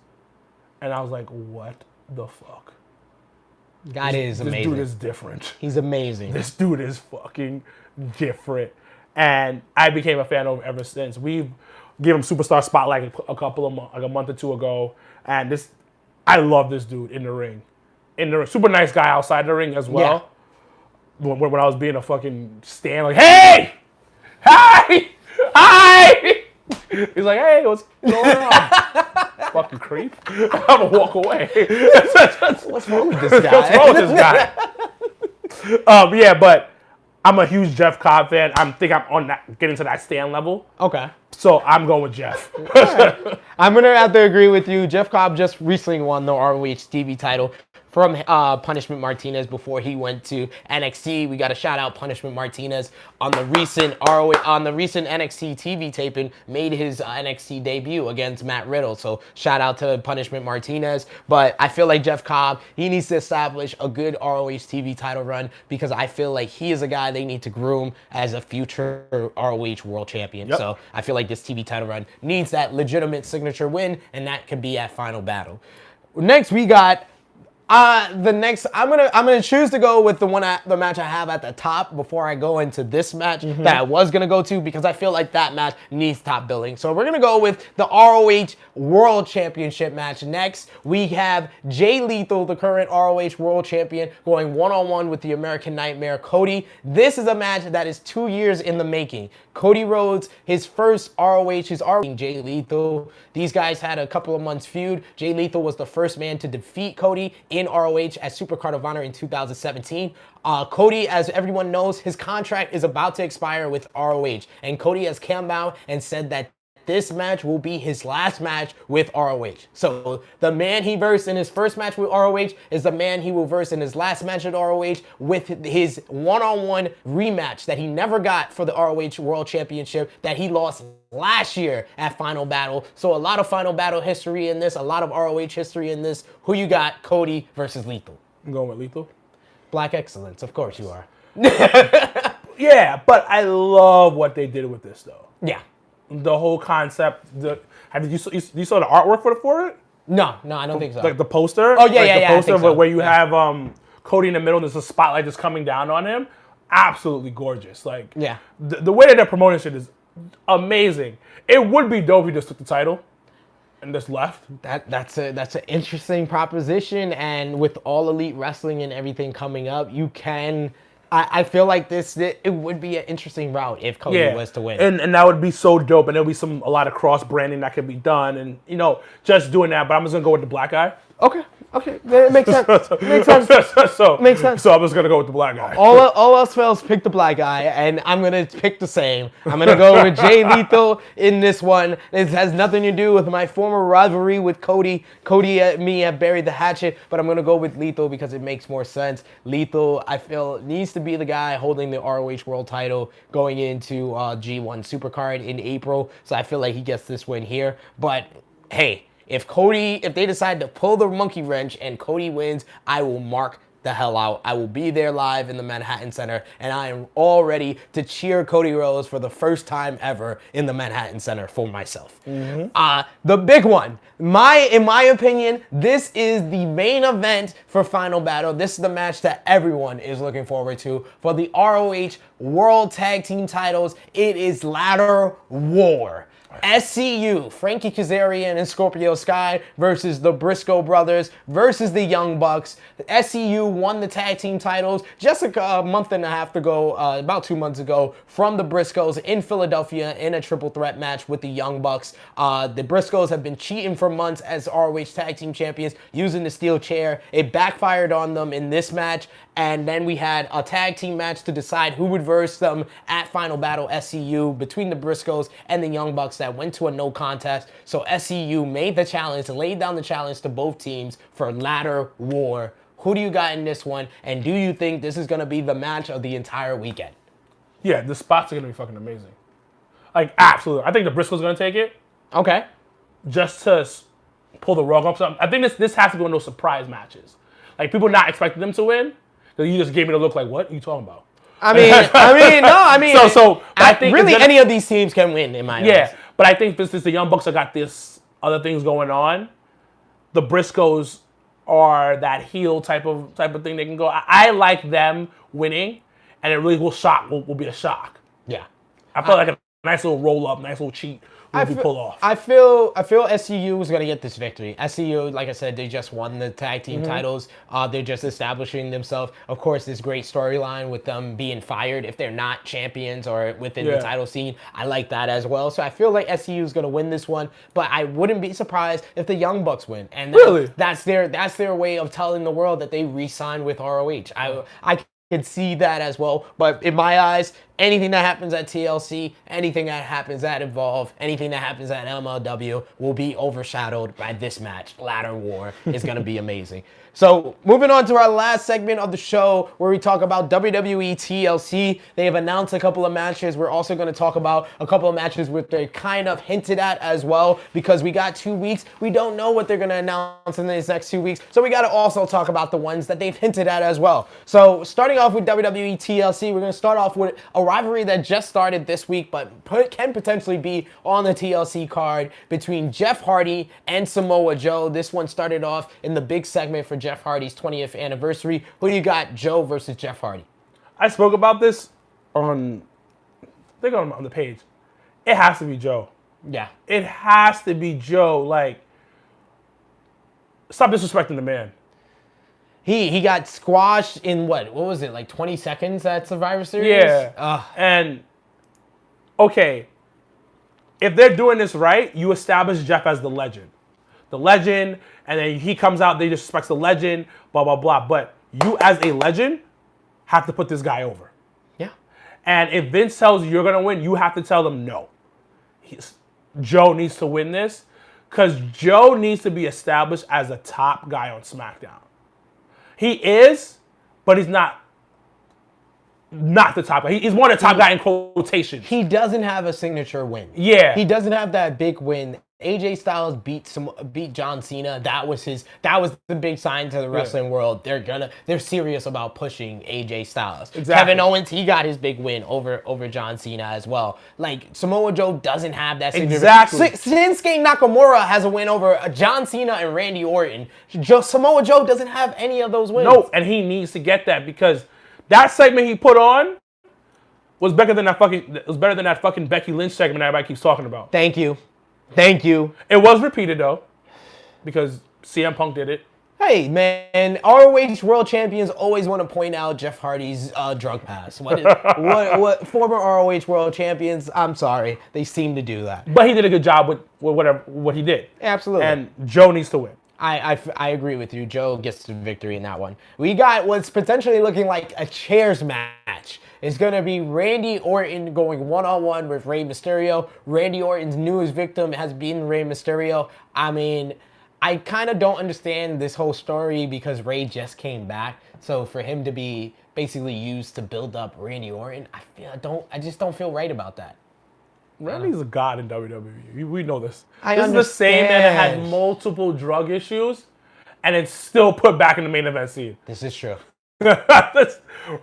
And I was like, what the fuck? God is amazing. This dude is different. He's amazing. This dude is fucking different. And I became a fan of him ever since. We've given him Superstar Spotlight a month or two ago. And I love this dude in the ring. Super nice guy outside the ring as well. Yeah. When I was being a fucking stan, like, hey! Hi! Hi! He's like, hey, what's going on? Fucking creep. I'm gonna walk away. What's wrong with this guy? What's wrong with this guy? Yeah, but I'm a huge Jeff Cobb fan. I think I'm on that, getting to that stand level. Okay. So I'm going with Jeff. I'm going to have to agree with you. Jeff Cobb just recently won the ROH TV title from Punishment Martinez before he went to NXT. We got to shout out Punishment Martinez on the recent NXT TV taping, made his NXT debut against Matt Riddle. So shout out to Punishment Martinez. But I feel like Jeff Cobb, he needs to establish a good ROH TV title run because I feel like he is a guy they need to groom as a future ROH World Champion. Yep. So I feel like this TV title run needs that legitimate signature win, and that can be at Final Battle. Next, we got I'm gonna choose to go with the match I have at the top before I go into this match that I was gonna go to because I feel like that match needs top billing. So we're gonna go with the ROH World Championship match. Next, we have Jay Lethal, the current ROH World Champion, going one-on-one with the American Nightmare, Cody. This is a match that is 2 years in the making. Cody Rhodes, his first ROH, Jay Lethal. These guys had a couple of months feud. Jay Lethal was the first man to defeat Cody in ROH at Supercard of Honor in 2017. Cody, as everyone knows, his contract is about to expire with ROH. And Cody has come out and said that this match will be his last match with ROH. So the man he versed in his first match with ROH is the man he will verse in his last match at ROH with his one-on-one rematch that he never got for the ROH World Championship that he lost last year at Final Battle. So a lot of Final Battle history in this, a lot of ROH history in this. Who you got? Cody versus Lethal. I'm going with Lethal. Black excellence, of course you are. Yeah, but I love what they did with this though. Yeah. The whole concept. You saw the artwork for it? No, I don't think so. Like the poster? Oh, yeah, like yeah, the yeah, I poster think so. where you have Cody in the middle and there's a spotlight just coming down on him. Absolutely gorgeous. Like, yeah. The way that they're promoting shit is amazing. It would be dope if he just took the title and just left. That's an interesting proposition, and with All Elite Wrestling and everything coming up, you can. I feel like it would be an interesting route if Cody was to win. And that would be so dope, and there'll be a lot of cross branding that can be done, and just doing that. But I'm just gonna go with the black guy. Okay, it makes sense. Makes sense. Makes sense. So I'm just gonna go with the black guy. All else fails, pick the black guy, and I'm gonna pick the same. I'm gonna go with Jay Lethal in this one. It has nothing to do with my former rivalry with Cody. Cody and me have buried the hatchet, but I'm gonna go with Lethal because it makes more sense. Lethal, I feel, needs to be the guy holding the ROH World Title going into G1 Supercard in April. So I feel like he gets this win here. But hey. If they decide to pull the monkey wrench and Cody wins, I will mark the hell out. I will be there live in the Manhattan Center, and I am all ready to cheer Cody Rhodes for the first time ever in the Manhattan Center for myself. The big one, in my opinion, this is the main event for Final Battle. This is the match that everyone is looking forward to for the ROH World Tag Team titles. It is Ladder War. SCU, Frankie Kazarian and Scorpio Sky versus the Briscoe brothers versus the Young Bucks. SCU won the tag team titles just a month and a half ago, about 2 months ago, from the Briscoes in Philadelphia in a triple threat match with the Young Bucks. The Briscoes have been cheating for months as ROH tag team champions using the steel chair. It backfired on them in this match. And then we had a tag team match to decide who would verse them at Final Battle SCU between the Briscoes and the Young Bucks that went to a no contest. So SCU made the challenge, laid down the challenge to both teams for Ladder War. Who do you got in this one? And do you think this is going to be the match of the entire weekend? Yeah, the spots are going to be fucking amazing. Like, absolutely. I think the Briscoes are going to take it. Okay. Just to pull the rug off something. I think this has to be one of those surprise matches. Like, people not expecting them to win. You just gave me the look like, what are you talking about? I mean, So I think really any of these teams can win in my eyes. But I think since the Young Bucks have got this other things going on, the Briscoes are that heel type of thing they can go. I like them winning, and it really will be a shock. Yeah. I feel like nice little roll up, nice little cheat will be pulled off. I feel SCU was gonna get this victory. SCU, like I said, they just won the tag team titles. They're just establishing themselves. Of course, this great storyline with them being fired if they're not champions or within the title scene. I like that as well. So I feel like SCU is gonna win this one, but I wouldn't be surprised if the Young Bucks win. And that's their way of telling the world that they re-signed with ROH. I can see that as well, but in my eyes, anything that happens at TLC, anything that happens at Evolve, anything that happens at MLW will be overshadowed by this match. Ladder War is going to be amazing. So moving on to our last segment of the show where we talk about WWE TLC. They have announced a couple of matches. We're also going to talk about a couple of matches which they kind of hinted at as well because we got 2 weeks. We don't know what they're going to announce in these next 2 weeks. So we got to also talk about the ones that they've hinted at as well. So starting off with WWE TLC, we're going to start off with a rivalry that just started this week but can potentially be on the TLC card between Jeff Hardy and Samoa Joe. This one started off in the big segment for Jeff Hardy's 20th anniversary. Who do you got, Joe versus Jeff Hardy? I spoke about this on the page. It has to be Joe. Yeah. It has to be Joe. Like, stop disrespecting the man. He got squashed in what was it, like 20 seconds at Survivor Series? Yeah. And, okay, if they're doing this right, you establish Jeff as the legend. The legend, and then he comes out, they disrespect the legend, blah, blah, blah. But you as a legend have to put this guy over. Yeah. And if Vince tells you you're going to win, you have to tell them no. Joe needs to win this because Joe needs to be established as a top guy on SmackDown. He is, but he's not the top guy. He's more the top guy in quotations. He doesn't have a signature win. Yeah. He doesn't have that big win. AJ Styles beat John Cena. That was the big sign to the wrestling world. They're serious about pushing AJ Styles. Exactly. Kevin Owens, he got his big win over John Cena as well. Like Samoa Joe doesn't have that signature. Exactly. Shinsuke Nakamura has a win over John Cena and Randy Orton. Samoa Joe doesn't have any of those wins. No, and he needs to get that because that segment he put on was better than that fucking Becky Lynch segment everybody keeps talking about. Thank you. It was repeated though, because CM Punk did it. Hey man, ROH World Champions always want to point out Jeff Hardy's drug pass. What former ROH World Champions? I'm sorry, they seem to do that. But he did a good job with what he did. Absolutely. And Joe needs to win. I agree with you. Joe gets the victory in that one. We got what's potentially looking like a chairs match. It's going to be Randy Orton going one-on-one with Rey Mysterio. Randy Orton's newest victim has been Rey Mysterio. I mean, I kind of don't understand this whole story because Rey just came back. So for him to be basically used to build up Randy Orton, I just don't feel right about that. Randy's a god in WWE. We know this. This is the same man that had multiple drug issues and it's still put back in the main event scene. This is true.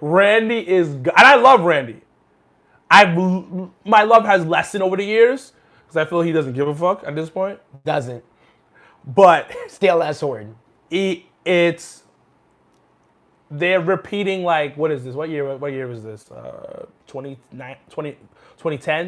Randy is god. And I love Randy. My love has lessened over the years because I feel he doesn't give a fuck at this point. Doesn't. But still that sword. They're repeating like, what is this? What year was this? 2010,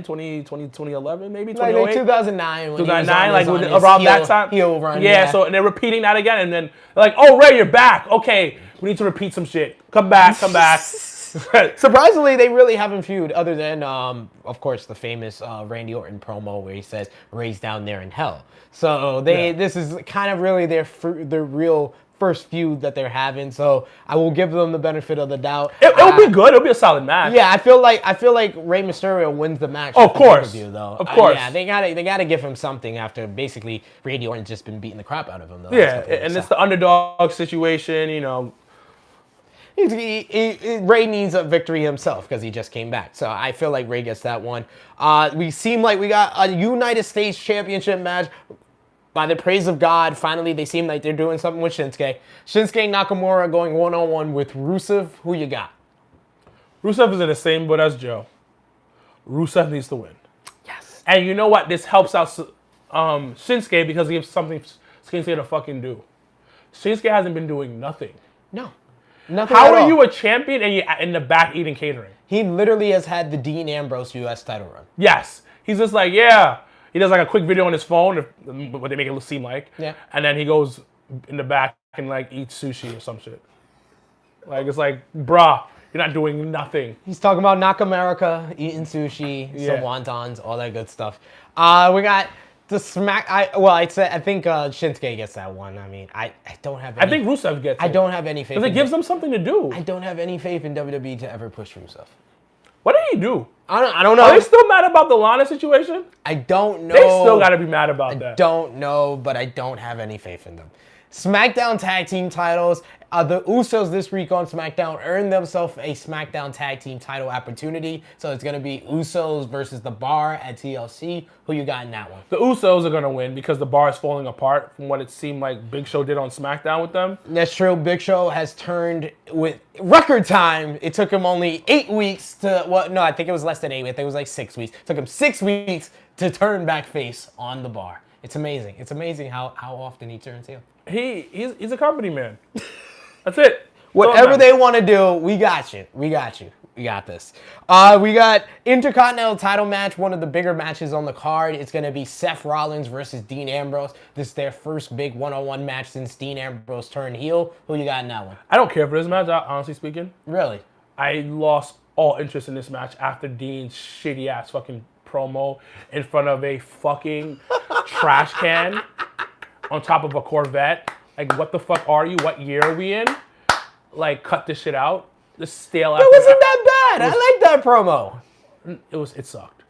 2011, maybe 2008? Like 2009. 2009, like around that time. Heel run. Yeah, so and they're repeating that again, and then they're like, oh, Ray, you're back. Okay, we need to repeat some shit. Come back. Surprisingly, they really haven't feud other than, of course, the famous Randy Orton promo where he says, Ray's down there in hell. So this is kind of really their real first feud that they're having, so I will give them the benefit of the doubt. It'll be good. It'll be a solid match. Yeah, I feel like Rey Mysterio wins the match. Of course, though. Of course. Yeah, they gotta give him something after basically Randy Orton's just been beating the crap out of him. Yeah, and it's the underdog situation, you know. Ray needs a victory himself because he just came back. So I feel like Ray gets that one. We seem like we got a United States Championship match. By the praise of God, finally they seem like they're doing something with Shinsuke. Shinsuke Nakamura going one-on-one with Rusev. Who you got? Rusev is in the same boat as Joe. Rusev needs to win. Yes. And you know what? This helps out Shinsuke because he has something Shinsuke to fucking do. Shinsuke hasn't been doing nothing. No. Nothing How at are all. you a champion and you're in the back eating catering? He literally has had the Dean Ambrose U.S. title run. Yes. He's just like, yeah. He does like a quick video on his phone, what they make it seem like. Yeah. And then he goes in the back and like eats sushi or some shit. Like, it's like, bruh, you're not doing nothing. He's talking about Nakamura, eating sushi, Yeah. some wontons, all that good stuff. We got the I think Shinsuke gets that one. I mean, I don't have any, I think Rusev gets it. I don't have any faith. Because it gives them something to do. I don't have any faith in WWE to ever push Rusev. What did he do? I don't know. Are they still mad about the Lana situation? I don't know. They still got to be mad about that. Don't know, but I don't have any faith in them. SmackDown Tag Team titles. The Usos this week on SmackDown earned themselves a SmackDown Tag Team title opportunity. So it's going to be Usos versus The Bar at TLC. Who you got in that one? The Usos are going to win because the Bar is falling apart from what it seemed like Big Show did on SmackDown with them. That's true. Big Show has turned with record time. It took him only 8 weeks to, I think it was less than 8 weeks. I think it was like 6 weeks. It took him 6 weeks to turn back face on The Bar. It's amazing. It's amazing how often he turns heel. He's a company man. That's it. Whatever they want to do, we got you. We got you. We got this. We got Intercontinental title match, one of the bigger matches on the card. It's going to be Seth Rollins versus Dean Ambrose. This is their first big one-on-one match since Dean Ambrose turned heel. Who you got in that one? I don't care for this match, honestly speaking. Really? I lost all interest in this match after Dean's shitty-ass fucking promo in front of a fucking trash can on top of a Corvette. Like, what the fuck are you? What year are we in? Like, cut this shit out. This stale ass. It wasn't that bad. I like that promo. It sucked.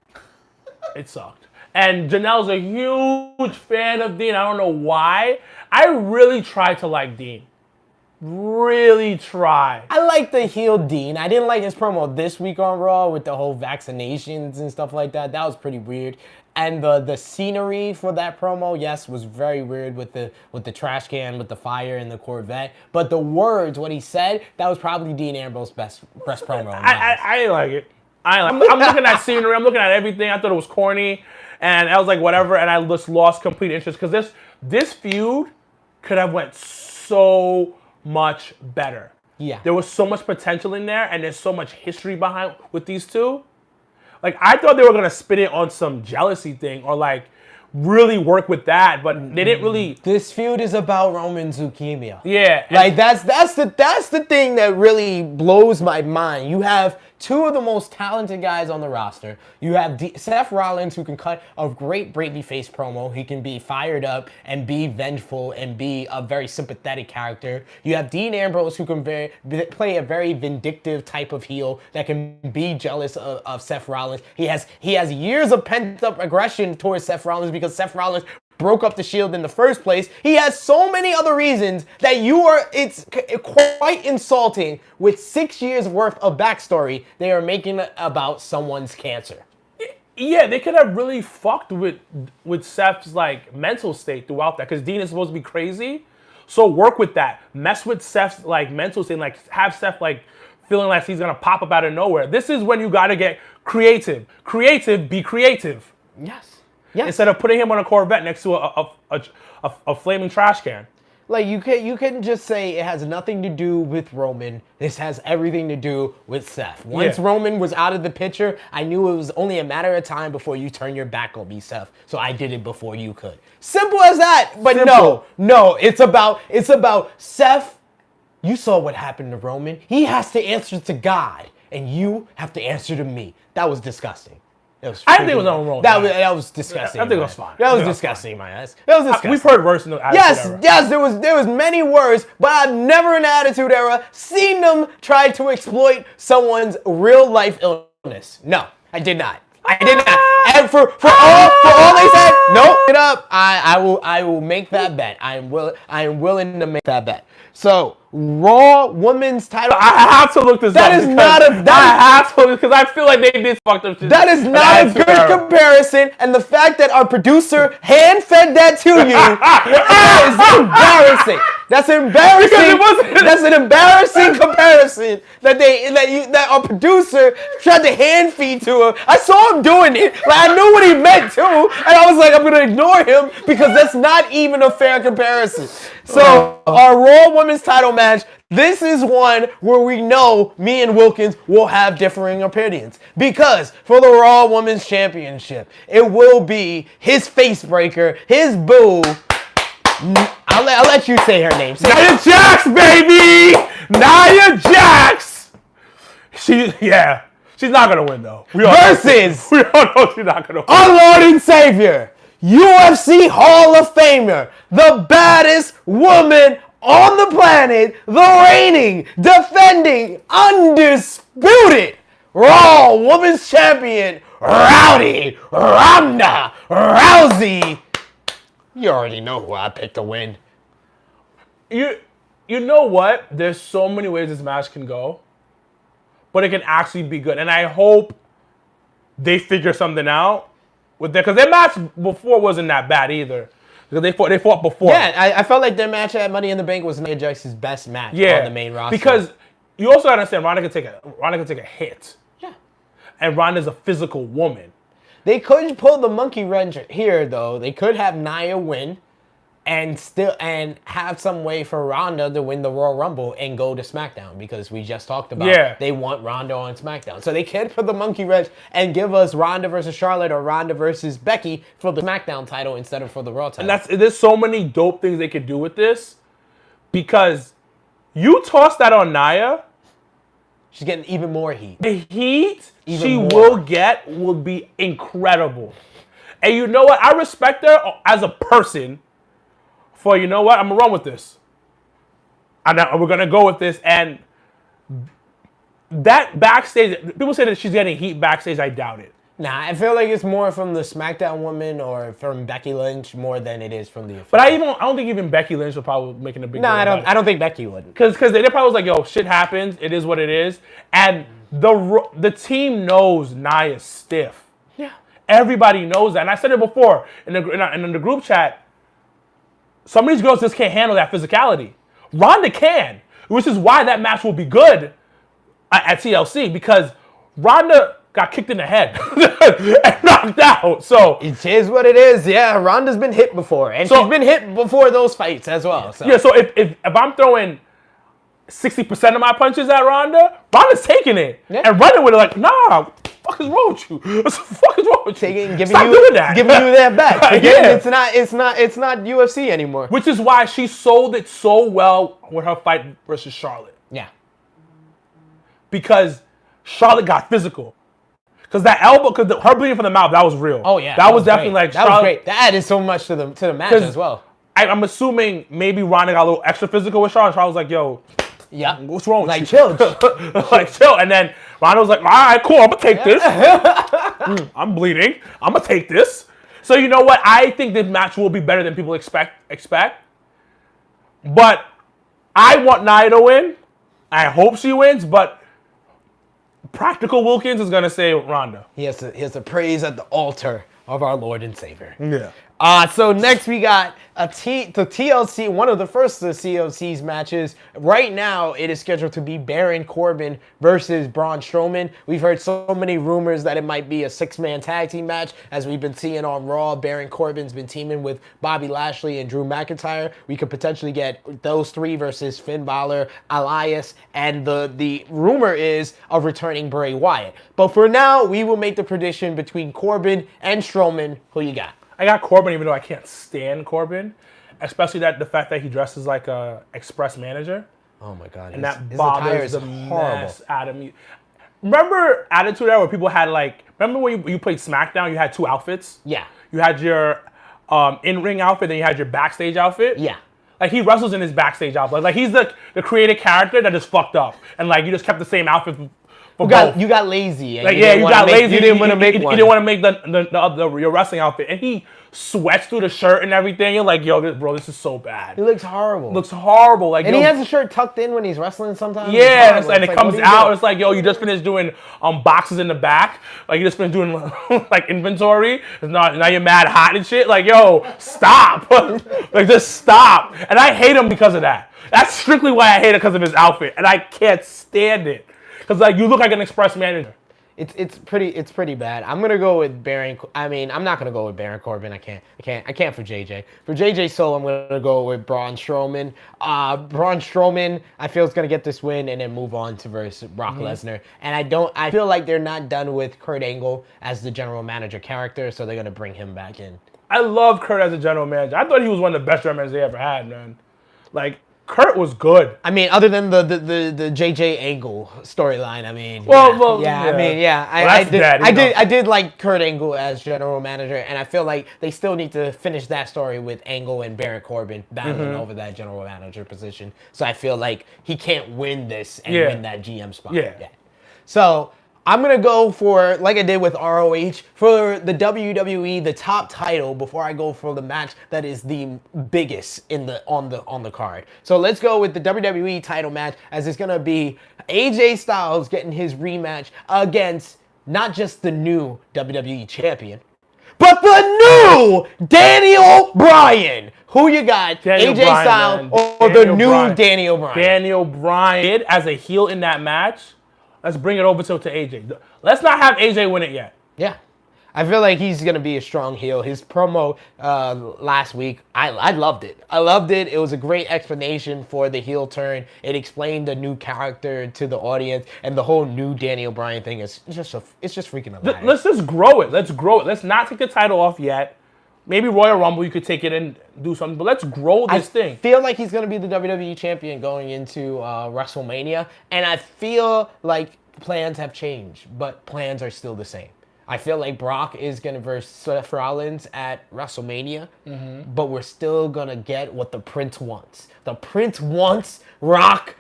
It sucked. And Janelle's a huge fan of Dean. I don't know why. I really tried to like Dean. Really try. I like the heel Dean. I didn't like his promo this week on Raw with the whole vaccinations and stuff like that. That was pretty weird. And the scenery for that promo, yes, was very weird with the trash can, with the fire and the Corvette. But the words, what he said, that was probably Dean Ambrose's best promo. I didn't like it. I'm looking at scenery. I'm looking at everything. I thought it was corny, and I was like, whatever. And I just lost complete interest because this feud could have went so much better. Yeah. There was so much potential in there, and there's so much history behind with these two. Like, I thought they were going to spin it on some jealousy thing or, like, really work with that, but they didn't really. This feud is about Roman's leukemia. Yeah. Like, that's the thing that really blows my mind. You have two of the most talented guys on the roster. You have Seth Rollins, who can cut a great babyface promo. He can be fired up and be vengeful and be a very sympathetic character. You have Dean Ambrose, who can play a very vindictive type of heel that can be jealous of Seth Rollins. He has years of pent-up aggression towards Seth Rollins because Seth Rollins broke up the Shield in the first place. He has so many other reasons that it's quite insulting. With 6 years worth of backstory, they are making it about someone's cancer. Yeah, they could have really fucked with Seth's like mental state throughout that because Dean is supposed to be crazy. So work with that. Mess with Seth's like mental state, like have Seth like feeling like he's gonna pop up out of nowhere. This is when you gotta get creative. Be creative. Yes. Yes. Instead of putting him on a Corvette next to a flaming trash can. Like, you can just say it has nothing to do with Roman. This has everything to do with Seth. Once Roman was out of the picture, I knew it was only a matter of time before you turn your back on me, Seth. So I did it before you could. Simple as that. But no, it's about Seth. You saw what happened to Roman. He has to answer to God, and you have to answer to me. That was disgusting. I think it was on Roman. That was disgusting. I think it was fine. That was disgusting, my ass. That was disgusting. We've heard worse in the Attitude Era. Yes, there was many worse, but I've never in the Attitude Era seen them try to exploit someone's real life illness. No, I did not. I did not. And for all they said, nope, get up. I will make that bet. I am willing to make that bet. So, Raw Women's title. I have to look this up. I have to because I feel like they did fucked up shit. That is not a good comparison, and the fact that our producer hand-fed that to you is embarrassing. That's embarrassing. That's an embarrassing comparison that our producer tried to hand feed to him. I saw him doing it. Like, I knew what he meant too, and I was like, I'm gonna ignore him because that's not even a fair comparison. So our Raw Women's title match, this is one where we know me and Wilkins will have differing opinions. Because for the Raw Women's Championship, it will be his face breaker, his boo. I'll let you say her name. Nia Jax, baby! Nia Jax! She's not going to win, though. We all know she's not going to win. Our Lord and Savior, UFC Hall of Famer, the baddest woman on the planet, the reigning, defending, undisputed Raw Women's Champion, Ronda Rousey. You already know who I picked to win. You know what? There's so many ways this match can go, but it can actually be good. And I hope they figure something out with that, because their match before wasn't that bad either. Because they fought before. Yeah, I felt like their match at Money in the Bank was Nia Jax's best match on the main roster. Because you also understand Ronda can take a hit. Yeah. And Ronda's a physical woman. They could pull the monkey wrench here, though. They could have Nia win and have some way for Ronda to win the Royal Rumble and go to SmackDown, because we just talked about they want Ronda on SmackDown. So they could put the monkey wrench and give us Ronda versus Charlotte or Ronda versus Becky for the SmackDown title instead of for the Raw title. And there's so many dope things they could do with this, because you toss that on Nia, she's getting even more heat. The heat will be incredible. And you know what? I respect her as a person for, you know what? I'm going to run with this. And we're going to go with this. And that backstage, people say that she's getting heat backstage. I doubt it. Nah, I feel like it's more from the SmackDown woman or from Becky Lynch more than it is from the official. But I don't think even Becky Lynch will probably making a big deal. I don't think Becky would. Because they probably was like, yo, shit happens. It is what it is. And the team knows Nia's stiff. Yeah. Everybody knows that. And I said it before in the group chat. Some of these girls just can't handle that physicality. Ronda can, which is why that match will be good at TLC, because Ronda got kicked in the head and knocked out. So it is what it is. Yeah, Ronda's been hit before, and she's been hit before those fights as well. So. Yeah, so if I'm throwing 60% of my punches at Ronda's taking it and running with it like, nah. What the fuck is wrong with you? What the fuck is wrong with you? Stop doing that. Giving you that back. It's not UFC anymore. Which is why she sold it so well with her fight versus Charlotte. Yeah. Because Charlotte got physical. Because that elbow, because her bleeding from the mouth, that was real. Oh yeah. That was definitely great. like that was great. That added so much to the match as well. I'm assuming maybe Ronda got a little extra physical with Charlotte. Charlotte was like, yo. Yeah. What's wrong with you? Chill. Like, chill. And then Ronda was like, all right, cool. I'm going to take this. I'm bleeding. I'm going to take this. So you know what? I think this match will be better than people expect. But I want Nia to win. I hope she wins. But Practical Wilkins is going to say Ronda. He has to praise at the altar of our Lord and Savior. Yeah. So next we got the TLC, one of the first of the TLC's matches. Right now, it is scheduled to be Baron Corbin versus Braun Strowman. We've heard so many rumors that it might be a six-man tag team match, as we've been seeing on Raw. Baron Corbin's been teaming with Bobby Lashley and Drew McIntyre. We could potentially get those three versus Finn Balor, Elias, and the rumor is of returning Bray Wyatt. But for now, we will make the prediction between Corbin and Strowman. Who you got? I got Corbin, even though I can't stand Corbin, especially the fact that he dresses like a express manager. Oh my God! And that bothers the mess out of me. Remember Attitude Era where people had remember when you played Smackdown, you had two outfits? Yeah. You had your in-ring outfit, then you had your backstage outfit? Yeah. Like, he wrestles in his backstage outfit. Like, he's the creative character that is fucked up. And, you just kept the same outfit You got lazy. And you got lazy. You didn't want to make one. You didn't want to make your wrestling outfit. And he sweats through the shirt and everything. You're like, yo, bro, this is so bad. He looks horrible. And he has the shirt tucked in when he's wrestling sometimes. Yeah, and it comes out. It's like, yo, you just finished doing boxes in the back. Like, you just finished doing, inventory. Now you're mad hot and shit. Like, yo, stop. Just stop. And I hate him because of that. That's strictly why I hate it, because of his outfit. And I can't stand it. Because, you look like an express manager. It's pretty bad. I'm gonna go with Baron. I mean, I'm not gonna go with Baron Corbin. I can't for JJ. For JJ Solo, I'm gonna go with Braun Strowman. Braun Strowman, I feel is gonna get this win and then move on to versus Brock Lesnar. And I feel like they're not done with Kurt Angle as the general manager character, so they're gonna bring him back in. I love Kurt as a general manager. I thought he was one of the best general managers they ever had, man. Like, Kurt was good. I mean, other than the JJ Angle storyline, I mean, I did like Kurt Angle as general manager, and I feel like they still need to finish that story with Angle and Baron Corbin battling over that general manager position. So I feel like he can't win this and win that GM spot. Yeah. So I'm gonna go for, like I did with ROH, for the WWE, the top title, before I go for the match that is the biggest on the card. So let's go with the WWE title match, as it's gonna be AJ Styles getting his rematch against not just the new WWE champion, but the new Daniel Bryan. Who you got, Daniel AJ Bryan, Styles man. or Daniel the new Bryan. Daniel Bryan? Daniel Bryan as a heel in that match. Let's bring it over to AJ. Let's not have AJ win it yet. Yeah. I feel like he's going to be a strong heel. His promo last week, I loved it. I loved it. It was a great explanation for the heel turn. It explained the new character to the audience, and the whole new Daniel Bryan thing is just freaking hilarious. Let's just grow it. Let's grow it. Let's not take the title off yet. Maybe Royal Rumble, you could take it and do something, but let's grow this thing. I feel like he's going to be the WWE champion going into WrestleMania, and I feel like plans have changed, but plans are still the same. I feel like Brock is going to verse Seth Rollins at WrestleMania, but we're still going to get what the Prince wants. The Prince wants Rock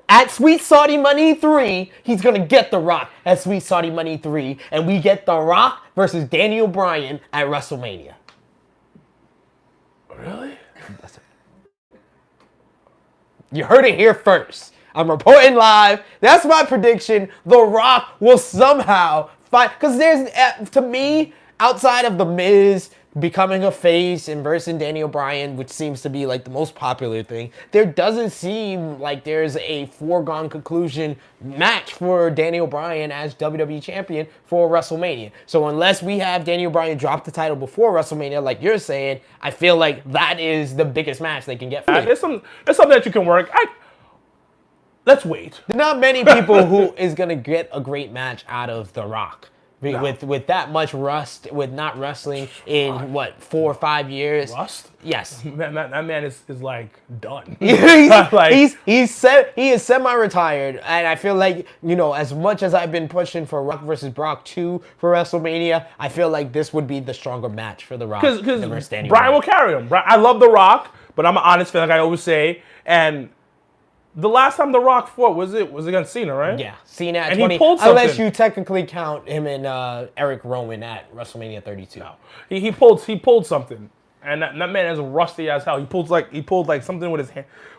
at Sweet Saudi Money 3. He's going to get The Rock at Sweet Saudi Money 3, and we get The Rock versus Daniel Bryan at WrestleMania. Really? You heard it here first. I'm reporting live. That's my prediction. The Rock will somehow fight. Because to me, outside of The Miz becoming a face and versing Daniel Bryan, which seems to be like the most popular thing, there doesn't seem like there's a foregone conclusion match for Daniel Bryan as WWE champion for WrestleMania. So unless we have Daniel Bryan drop the title before WrestleMania, like you're saying, I feel like that is the biggest match they can get for There's something that you can work. Let's wait. There's not many people who is going to get a great match out of The Rock. With that much rust, with not wrestling in, 4 or 5 years. Rust? Yes. That man is like done. He is semi-retired, and I feel like, as much as I've been pushing for Rock versus Brock 2 for WrestleMania, I feel like this would be the stronger match for The Rock. Because Brian will carry him. I love The Rock, but I'm an honest fan, like I always say, and the last time The Rock fought was against Cena, right? Yeah, Cena at and 20. He pulled something. Unless you technically count him and Eric Rowan at WrestleMania 32. No. He pulled something, and that man is rusty as hell. He pulled like something with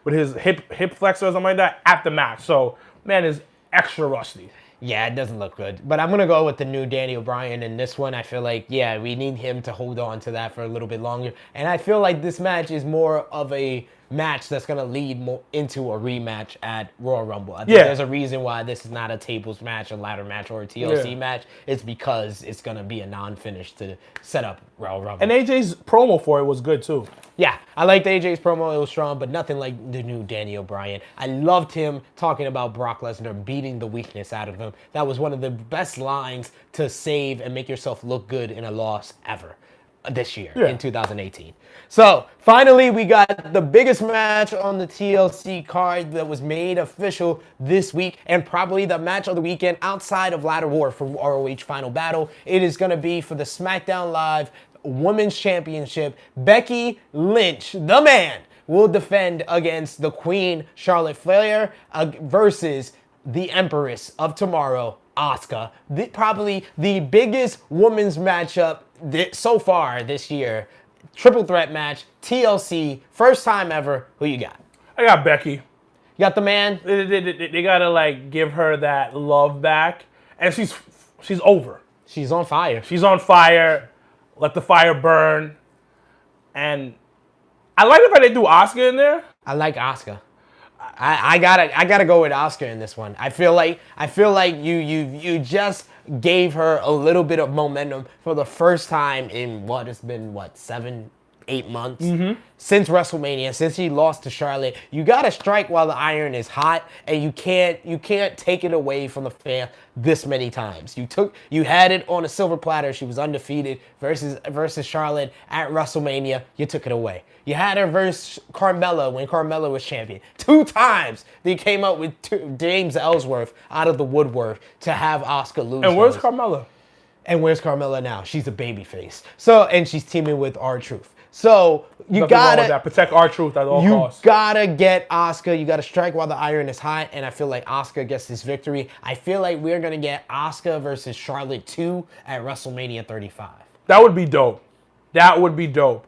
his hip flexor or something like that at the match. So man is extra rusty. Yeah, it doesn't look good. But I'm going to go with the new Daniel Bryan in this one. I feel like, we need him to hold on to that for a little bit longer. And I feel like this match is more of a match that's going to lead more into a rematch at Royal Rumble. I think there's a reason why this is not a tables match, a ladder match, or a TLC match. It's because it's going to be a non-finish to set up Royal Rumble. And AJ's promo for it was good too. Yeah, I liked AJ's promo. It was strong, but nothing like the new Daniel Bryan. I loved him talking about Brock Lesnar, beating the weakness out of him. That was one of the best lines to save and make yourself look good in a loss ever this year in 2018. So finally, we got the biggest match on the TLC card that was made official this week, and probably the match of the weekend outside of Ladder War for ROH Final Battle. It is going to be for the Smackdown Live Women's Championship. Becky Lynch, the man, will defend against the Queen Charlotte Flair versus the Empress of Tomorrow, Asuka. Probably the biggest women's matchup so far this year. Triple threat match, TLC, first time ever. Who you got? I got Becky. You got the man? They gotta give her that love back, and she's over. She's on fire. She's on fire. Let the fire burn. And I like the fact they do Asuka in there. I like Asuka. I gotta go with Asuka in this one. I feel like you just gave her a little bit of momentum for the first time in what has been 7-8 months since WrestleMania, since she lost to Charlotte. You gotta strike while the iron is hot, and you can't take it away from the fan this many times. You had it on a silver platter. She was undefeated versus Charlotte at WrestleMania. You took it away. You had her versus Carmella when Carmella was champion. 2 times they came up with James Ellsworth out of the woodwork to have Asuka lose. And where's Carmella? And where's Carmella now? She's a babyface. So, and she's teaming with R-Truth. So you Nothing wrong with gotta that. Protect R-Truth at all costs. You gotta get Asuka. You gotta strike while the iron is hot. And I feel like Asuka gets this victory. I feel like we're gonna get Asuka versus Charlotte 2 at WrestleMania 35. That would be dope. That would be dope.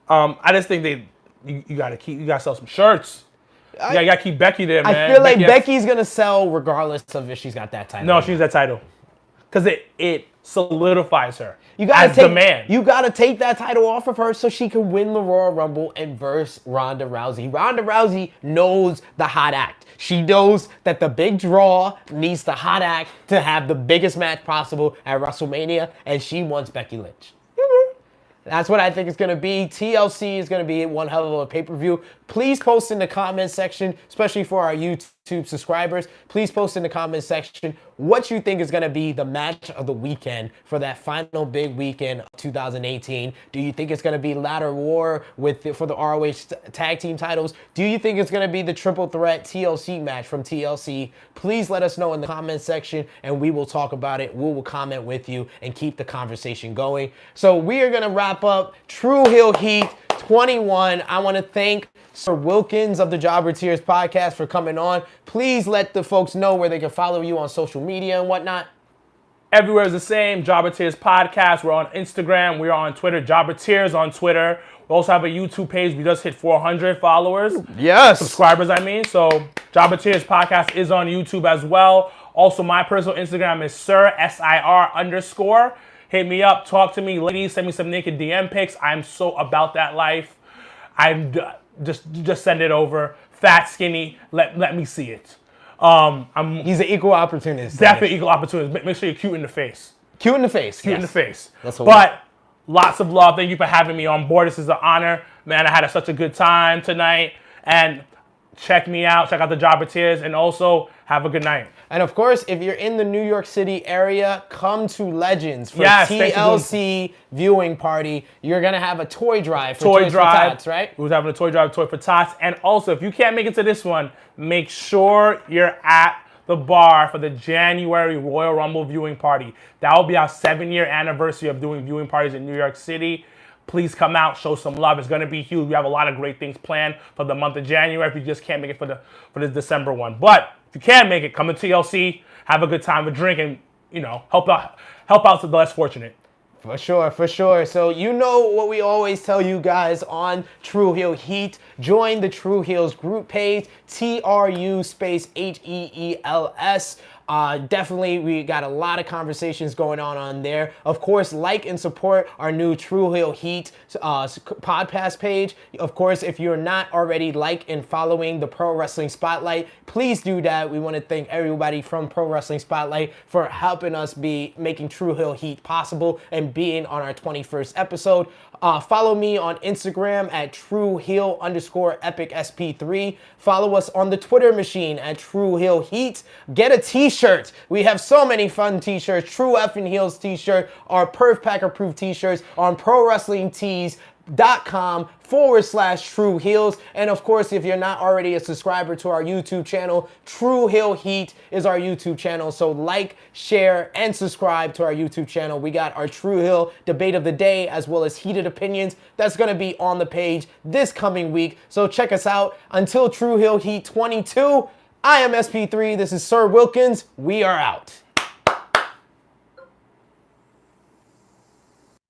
I just think you gotta sell some shirts. You gotta keep Becky there, man. I feel like Becky's gonna sell regardless of if she's got that title. No, she needs that title. Because it solidifies her You gotta as the man. You gotta take that title off of her so she can win the Royal Rumble and verse Ronda Rousey. Ronda Rousey knows the hot act. She knows that the big draw needs the hot act to have the biggest match possible at WrestleMania, and she wants Becky Lynch. That's what I think it's going to be. TLC is going to be one hell of a pay-per-view. Please post in the comment section, especially for our YouTube subscribers. Please post in the comment section what you think is going to be the match of the weekend for that final big weekend of 2018. Do you think it's going to be Ladder War for the ROH tag team titles? Do you think it's going to be the triple threat TLC match from TLC? Please let us know in the comment section, and we will talk about it. We will comment with you and keep the conversation going. So we are going to wrap up True Heel Heat 21. I want to thank Sir Wilkins of the Jobber Tears podcast for coming on. Please let the folks know where they can follow you on social media and whatnot. Everywhere is the same. Jobber Tears podcast. We're on Instagram. We're on Twitter. Jobber Tears on Twitter. We also have a YouTube page. We just hit 400 followers. Yes. Subscribers, I mean. So Jobber Tears podcast is on YouTube as well. Also, my personal Instagram is Sir, SIR_. Hit me up. Talk to me. Ladies, send me some naked DM pics. I'm so about that life. I'm just send it over. Fat, skinny. Let me see it. He's an equal opportunist. Definitely equal opportunity. Make sure you're cute in the face. Cute in the face. Cute in the face. That's what But lots of love. Thank you for having me on board. This is an honor. Man, I had such a good time tonight. And check me out. Check out the Jobber Tears. And also, have a good night. And of course, if you're in the New York City area, come to Legends for TLC viewing party. You're going to have a toy drive for Toys for Tots, right? We're having a toy drive, Toy for Tots. And also, if you can't make it to this one, make sure you're at the bar for the January Royal Rumble viewing party. That will be our 7-year anniversary of doing viewing parties in New York City. Please come out, show some love. It's going to be huge. We have a lot of great things planned for the month of January if you just can't make it for the December one. But if you can make it, come to TLC, have a good time, a drink, and, help out to the less fortunate. For sure, for sure. So you know what we always tell you guys on True Heel Heat. Join the True Heels group page, TRU space HEELS. Definitely, we got a lot of conversations going on there. Of course, like and support our new True Heel Heat podcast page. Of course, if you're not already like and following the Pro Wrestling Spotlight, please do that. We want to thank everybody from Pro Wrestling Spotlight for helping us be making True Heel Heat possible and being on our 21st episode. Follow me on Instagram at TrueHeel_EpicSP3. Follow us on the Twitter machine at True Heel Heat. Get a t-shirt. We have so many fun t-shirts. True Effing Heels t-shirt. Our Perf Pack approved t-shirts on ProWrestlingTees.com/True Heels. And of course, if you're not already a subscriber to our YouTube channel, True Heel Heat is our YouTube channel. So like, share, and subscribe to our YouTube channel. We got our True Heel debate of the day as well as heated opinions. That's going to be on the page this coming week. So check us out. Until True Heel Heat 22, I am SP3. This is Sir Wilkins. We are out.